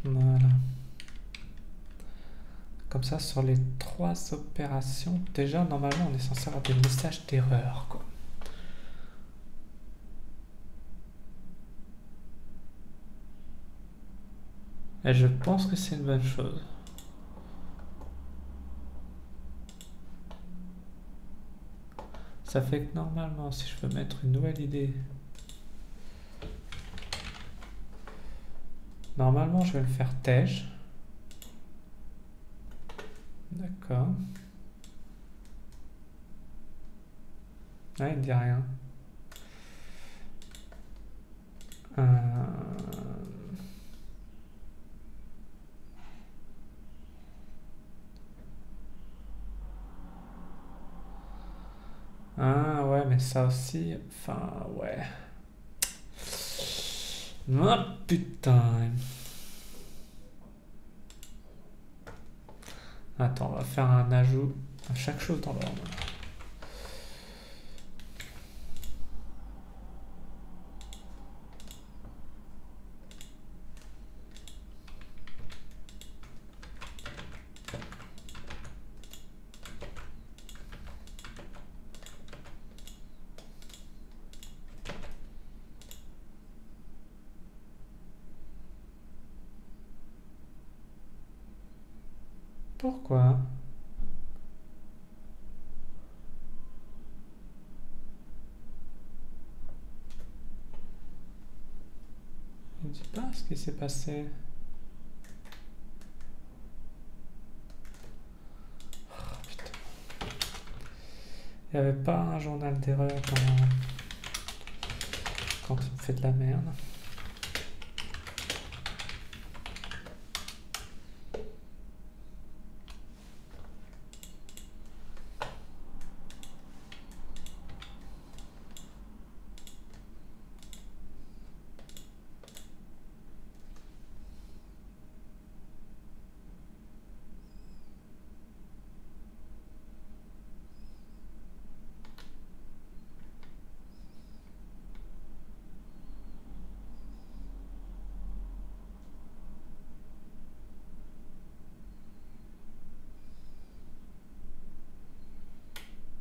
Voilà. Comme ça, sur les 3 opérations, déjà, normalement, on est censé avoir des messages d'erreur, quoi. Et je pense que c'est une bonne chose. Ça fait que normalement, si je veux mettre une nouvelle idée, normalement je vais le faire tège. D'accord. Ah, il ne dit rien. Ah ouais, mais ça aussi, enfin ouais. Ah putain. Attends, on va faire un ajout à chaque chose dans l'ordre. Pourquoi? Il ne dit pas ce qui s'est passé. Oh, putain. Il n'y avait pas un journal d'erreur quand il me fait de la merde.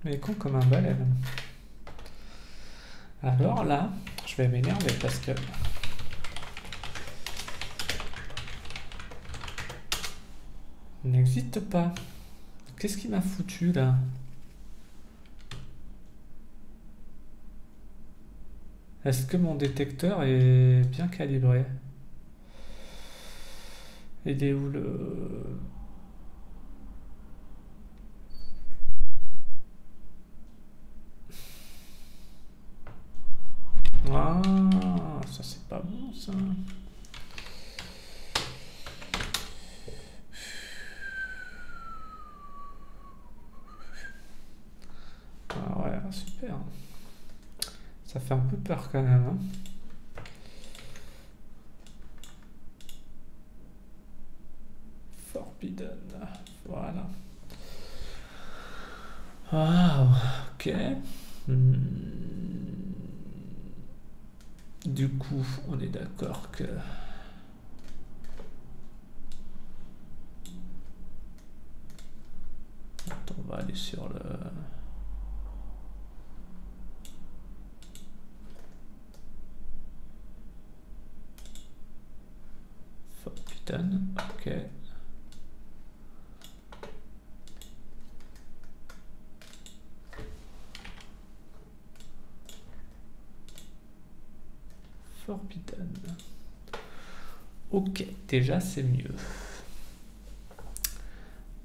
Mais con comme un balai. Alors là, je vais m'énerver parce que il n'existe pas. Qu'est-ce qui m'a foutu là? Est-ce que mon détecteur est bien calibré? Il est où le... Ah, ça c'est pas bon ça. Ah ouais, super. Ça fait un peu peur quand même. Hein. Forbidden. Voilà. Ah, ok. Du coup, on est d'accord que... Attends, on va aller sur le... Forbidden, ok. Forbidden. Ok, déjà c'est mieux.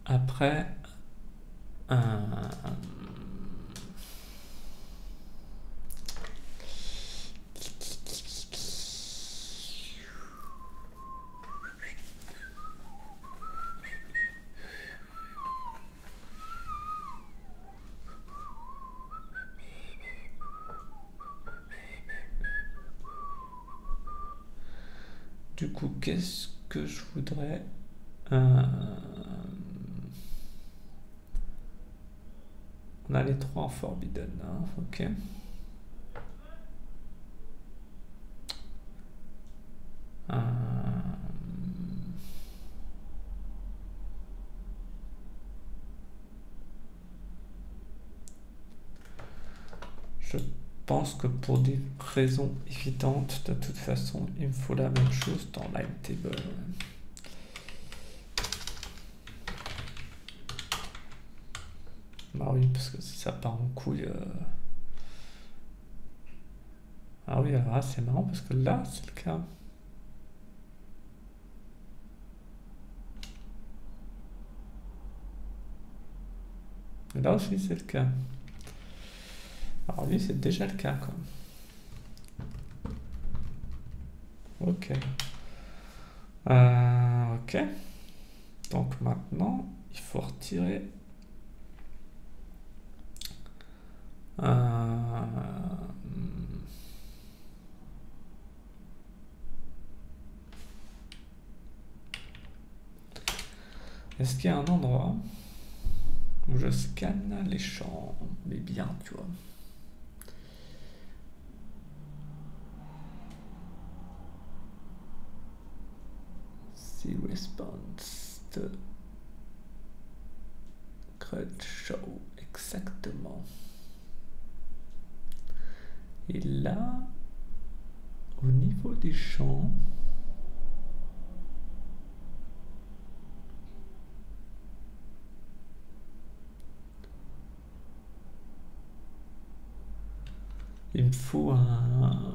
Après, du coup, qu'est-ce que je voudrais On a les trois en Forbidden, hein, ok. Je pense que pour des raisons évidentes, de toute façon, il me faut la même chose dans Line Table. Bah oui, parce que si ça part en couille. Ah oui, alors là, c'est marrant parce que là, c'est le cas. Là aussi, c'est le cas. Alors lui, c'est déjà le cas, quoi. Ok. Ok. Donc maintenant, il faut retirer. Euh, Est-ce qu'il y a un endroit où je scanne les champs, mais bien, tu vois? See response to CRUD show, exactement. Et là, au niveau des champs, il me faut un.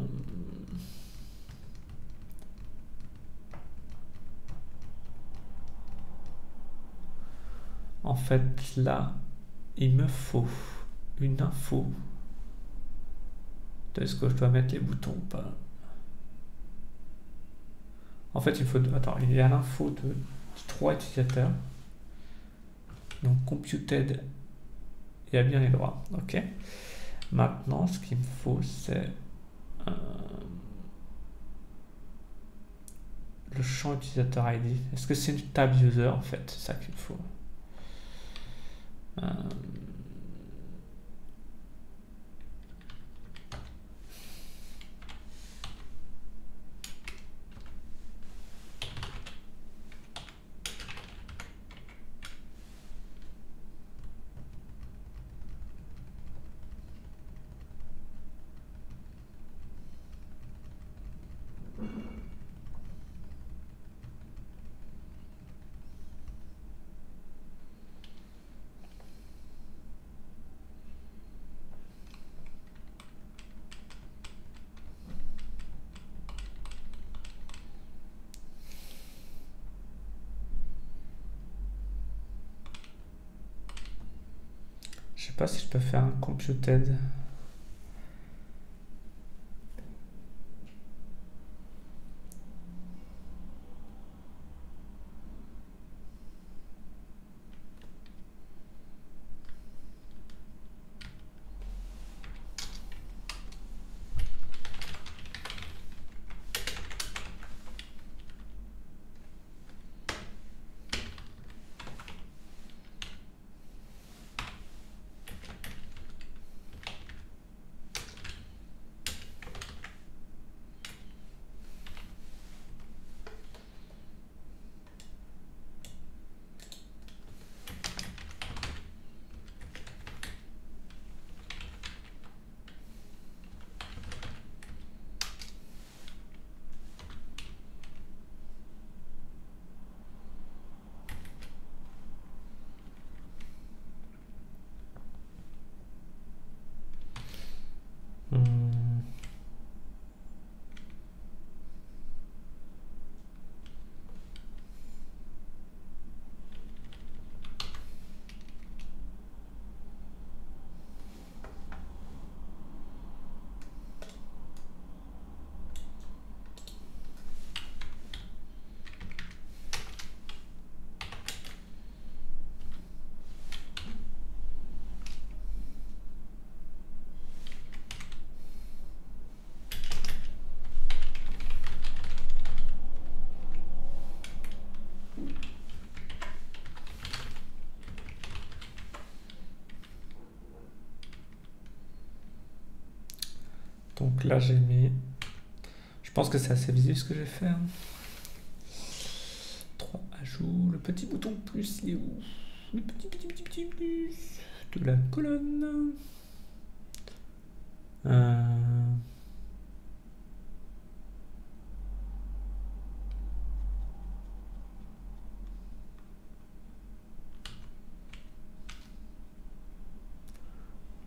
En fait, là, il me faut une info. Est-ce que je dois mettre les boutons ou pas? En fait, il faut. Attends, il y a l'info de 3 utilisateurs. Donc, computed, il y a bien les droits. Ok. Maintenant, ce qu'il me faut, c'est euh, le champ utilisateur ID. Est-ce que c'est une tab user en fait? C'est ça qu'il me faut. Euh, je sais pas si je peux faire un computed. Hmm. Donc là, j'ai mis. Je pense que c'est assez visible ce que j'ai fait. 3 ajouts. Le petit bouton plus, il est où? Le petit plus de la colonne. Euh,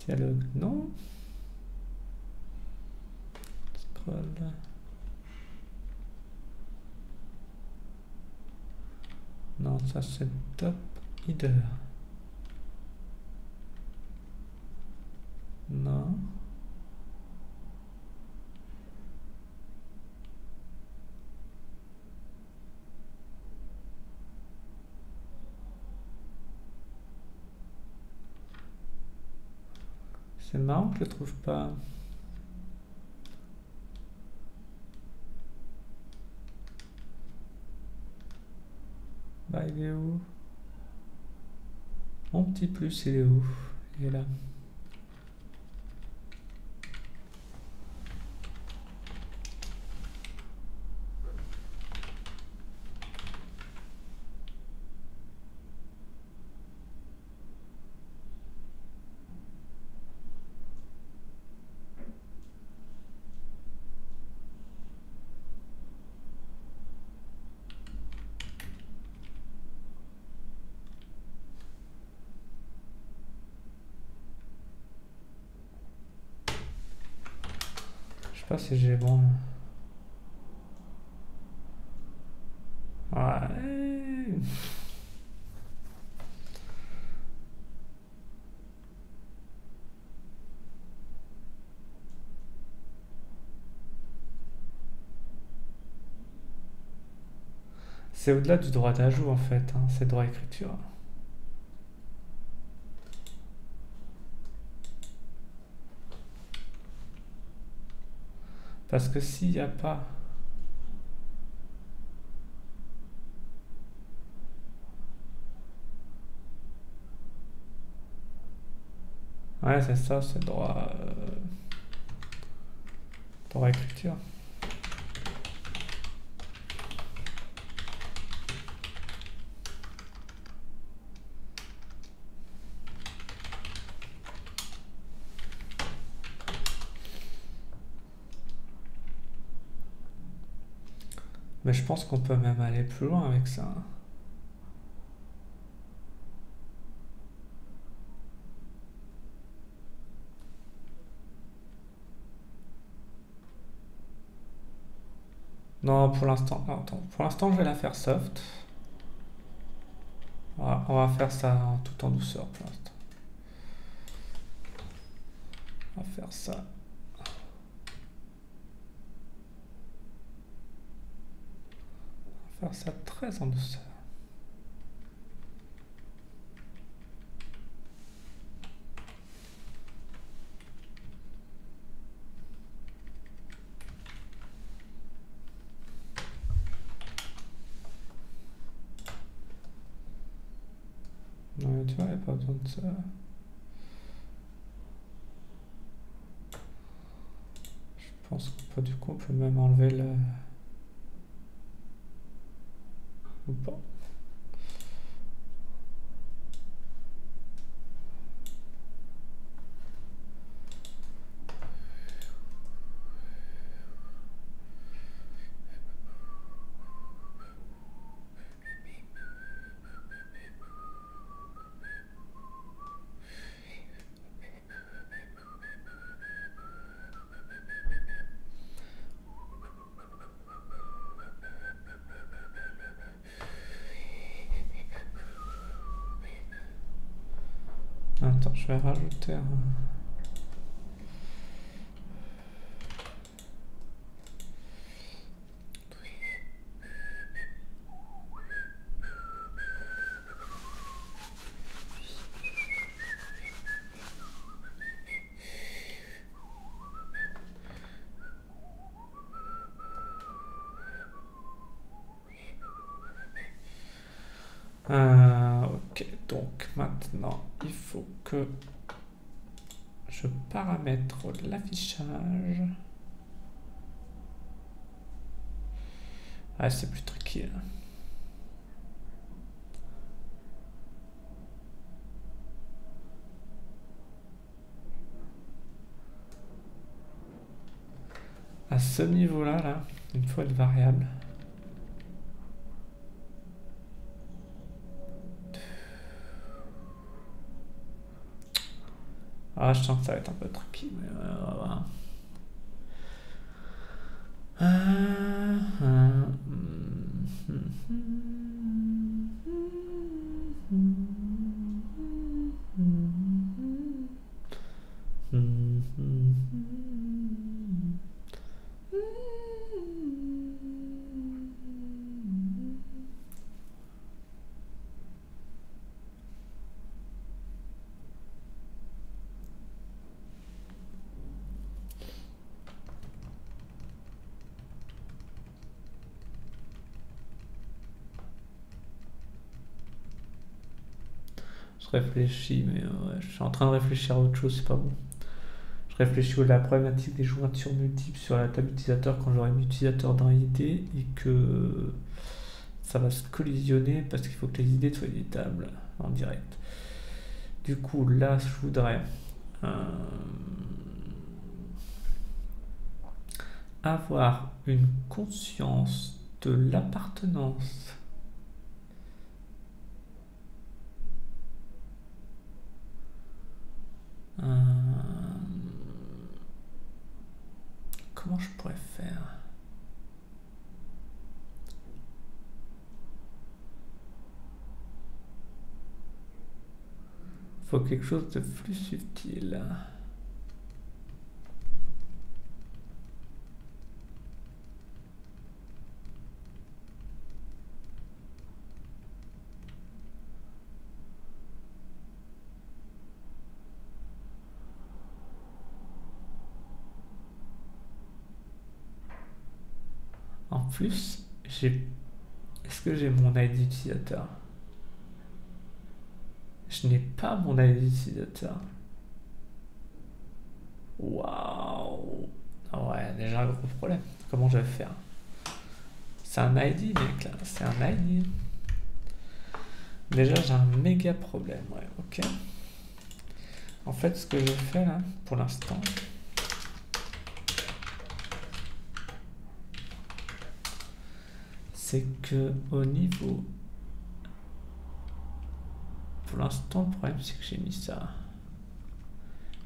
Dialogue, non. Scroll. Non, ça c'est top header. Non. C'est marrant que je le trouve pas. Bah il est où? Mon petit plus, il est où? Il est là. Je sais pas si j'ai bon. Ouais. C'est au-delà du droit d'ajout en fait, hein, c'est droit d'écriture. Parce que s'il n'y a pas... Ouais, c'est ça, c'est droit... droit d'écriture. Mais je pense qu'on peut même aller plus loin avec ça. Non, pour l'instant, attends, pour l'instant, je vais la faire soft. On va faire ça tout en douceur pour l'instant. On va faire ça. On va faire ça très en douceur. Non, tu vois, il n'y a pas besoin de ça. Je pense que du coup, on peut même enlever le... Ou pas. Attends, je vais rajouter un... Ok, donc maintenant, il faut que je paramètre l'affichage. Ah, c'est plus tricky là. À ce niveau-là, là, il me faut être variable. Ah, je sens que ça va être un peu tricky, mais on va voir. Je réfléchis, mais ouais, je suis en train de réfléchir à autre chose, c'est pas bon. Je réfléchis à la problématique des jointures multiples sur la table utilisateur quand j'aurai mis utilisateur dans l'idée et que ça va se collisionner parce qu'il faut que les idées soient éditables en direct. Du coup, là, je voudrais avoir une conscience de l'appartenance comment je pourrais faire? Faut quelque chose de plus subtil. En plus, est-ce que j'ai mon ID utilisateur? Je n'ai pas mon ID utilisateur. Waouh! Ah ouais, déjà un gros problème. Comment je vais faire? C'est un ID, mec, là. C'est un ID. Déjà, j'ai un méga problème, ouais, ok. En fait, ce que je fais là, pour l'instant, c'est que au niveau... Pour l'instant, le problème, c'est que j'ai mis ça.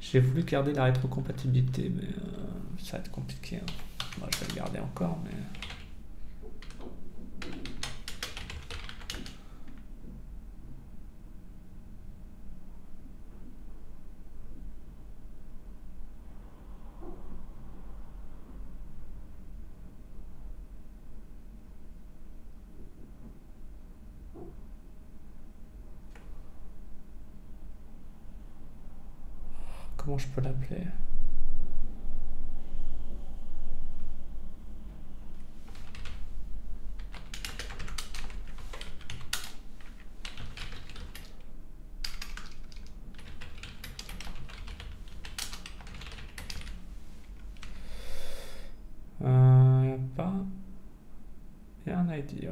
J'ai voulu garder la rétrocompatibilité, mais ça va être compliqué. Hein. Moi, je vais le garder encore, mais... Comment je peux l'appeler? Pas... Il y a un ID, ouais.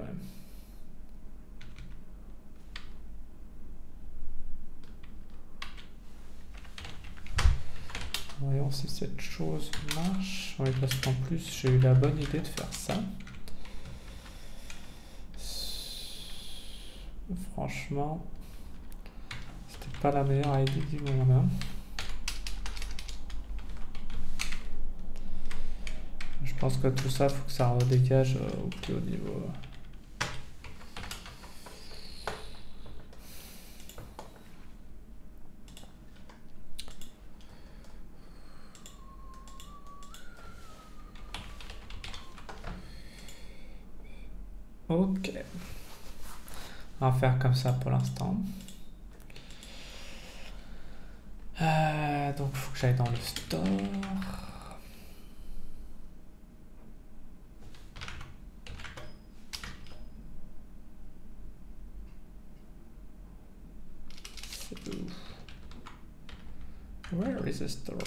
Voyons si cette chose marche. Oui, parce qu'en plus, j'ai eu la bonne idée de faire ça. Franchement, c'était pas la meilleure idée du monde. Hein. Je pense que tout ça, faut que ça redégage au plus haut niveau. Ok. On va faire comme ça pour l'instant. Donc, il faut que j'aille dans le store. C'est où? Where is the store?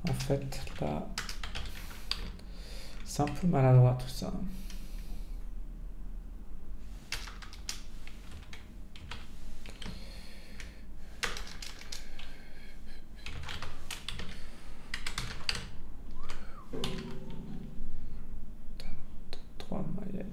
En fait, là, c'est un peu maladroit tout ça. Trois maillettes.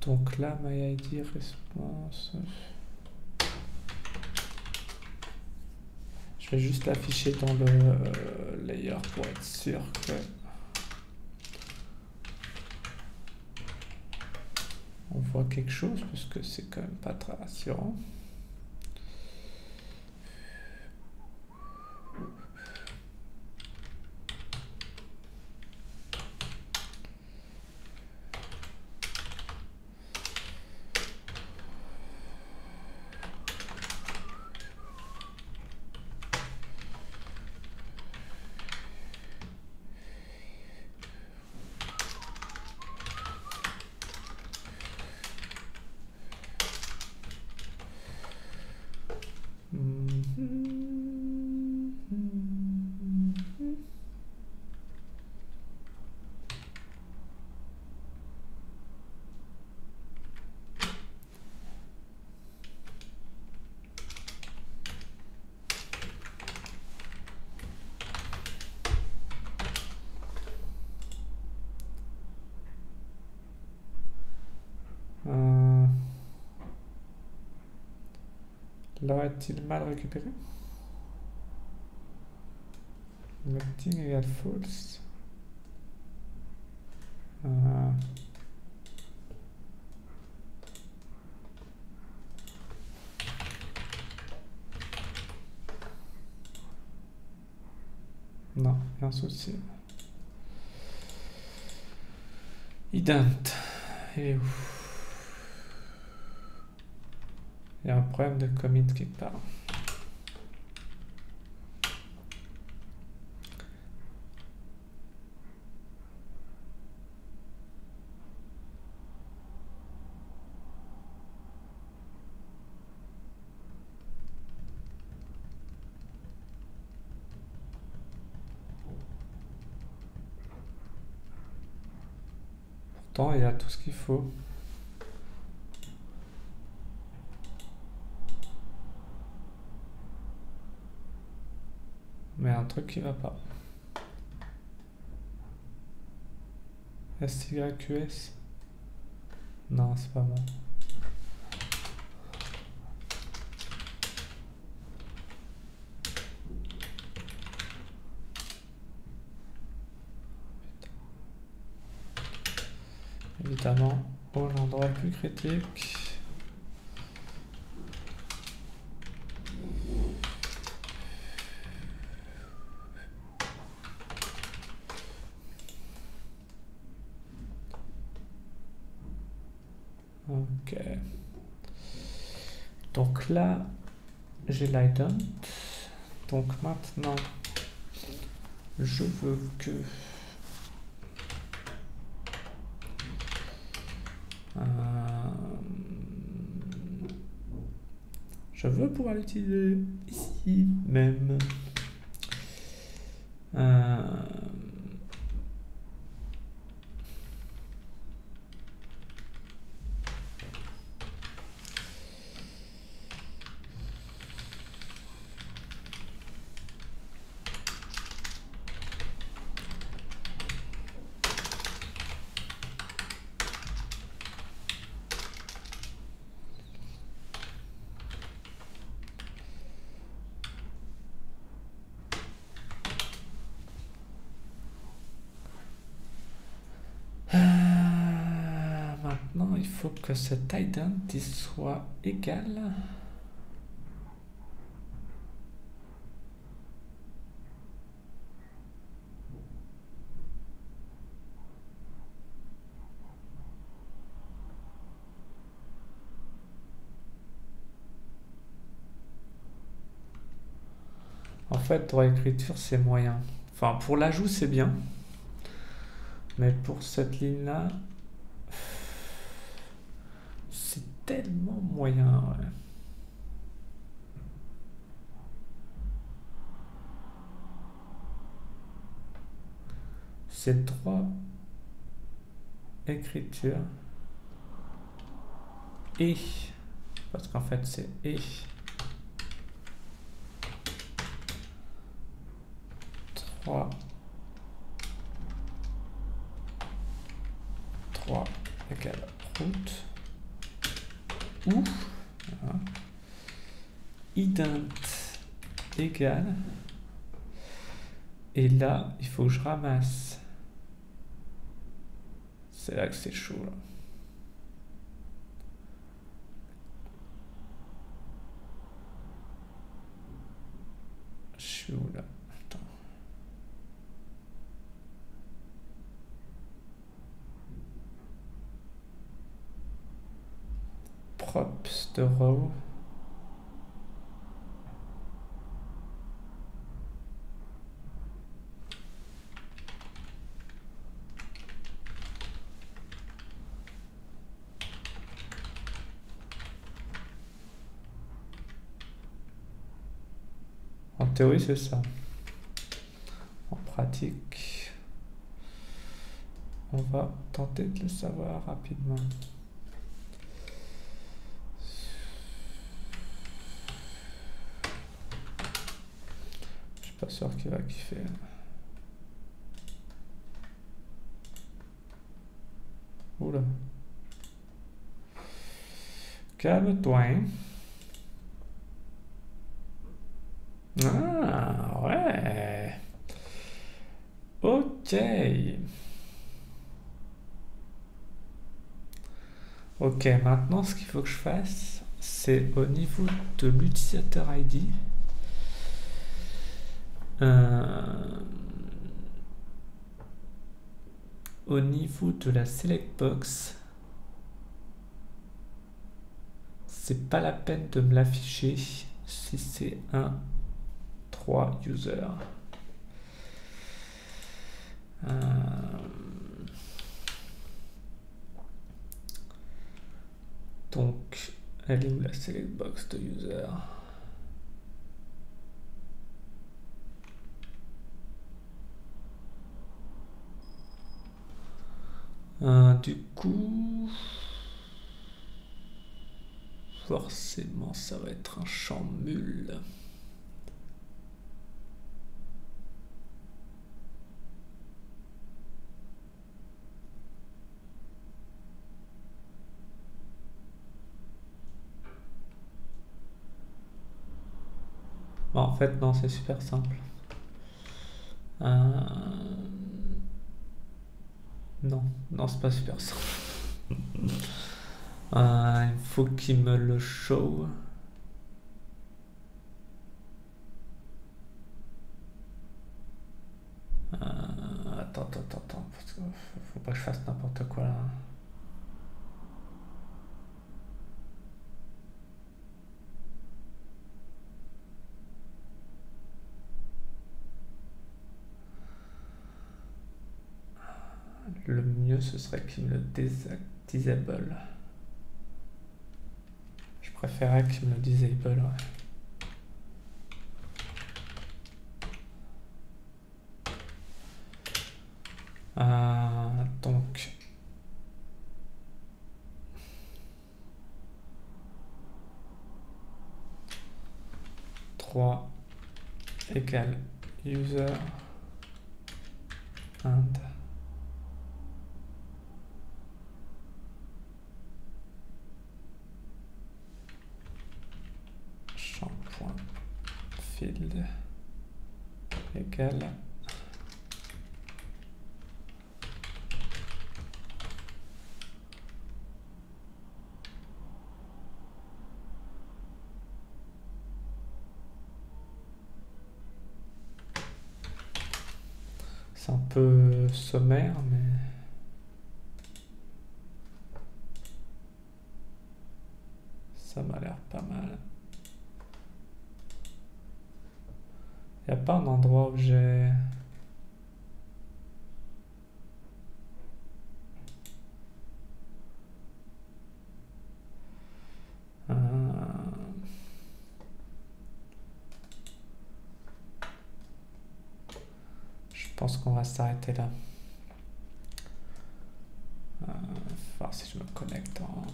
Donc là, MyID response. Je vais juste l'afficher dans le layer pour être sûr que on voit quelque chose, parce que c'est quand même pas très rassurant. L'aurait-il mal récupéré? Meeting égale false. Non, il y a un souci. Ident. Il est où? Il y a un problème de commit quelque part. Pourtant, il y a tout ce qu'il faut. Mais un truc qui va pas. SYQS? Non, c'est pas moi. Évidemment, au l'endroit le plus critique. Ok. Donc là, j'ai l'ident. Donc maintenant, je veux que je veux pouvoir l'utiliser ici même. Maintenant, il faut que cet ident soit égal En fait, droit écriture, c'est moyen. Enfin, pour l'ajout, c'est bien. Mais pour cette ligne-là, c'est tellement moyen. Ouais. C'est droit écriture et. Parce qu'en fait, c'est et. 3 égale route ou voilà, ident égale, et là il faut que je ramasse, c'est là que c'est chaud là. Je suis où là? Attends. Props de row. En théorie, c'est ça. En pratique, on va tenter de le savoir rapidement. Je suis pas sûr qu'il va kiffer. Oula. Calme-toi. Ah, ouais. Ok. Ok, maintenant ce qu'il faut que je fasse, c'est au niveau de l'utilisateur ID. Au niveau de la select box, c'est pas la peine de me l'afficher si c'est un 3 user. Donc, elle est où la select box de user? Du coup, forcément, ça va être un champ mule. Bon, en fait, non, c'est super simple. Non, non, c'est pas super simple. Il faut qu'il me le show. Attends, parce que faut pas que je fasse n'importe quoi là. Le mieux ce serait qu'il me le disable. Je préférerais qu'il me le disable, ouais. Donc 3 égale user and champ.field égale c'est un peu sommaire mais ça m'a l'air pas mal. Il n'y a pas un endroit où j'ai... Euh, Je pense qu'on va s'arrêter là. Voir si je me connecte en...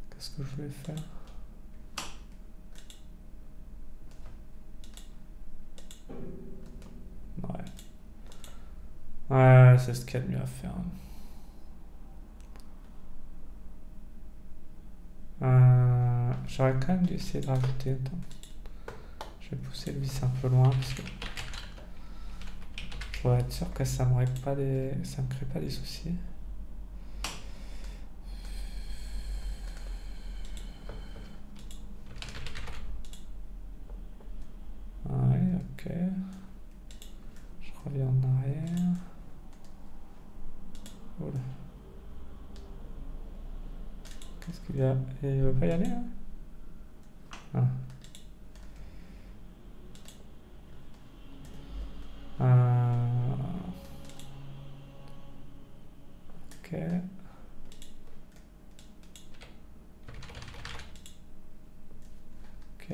Qu'est-ce que je voulais faire? Ouais. Ouais, c'est ce qu'il y a de mieux à faire. J'aurais quand même dû essayer de rajouter. Attends. Je vais pousser le vis un peu loin parce que je dois être sûr que ça me crée pas des soucis. Ouais, ok. Je reviens en arrière. Oula. Qu'est-ce qu'il y a? Il veut pas y aller, hein? Ah. Ok. Ok.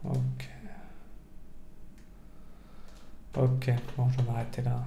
Ok. Ok, bon, je vais m'arrêter là.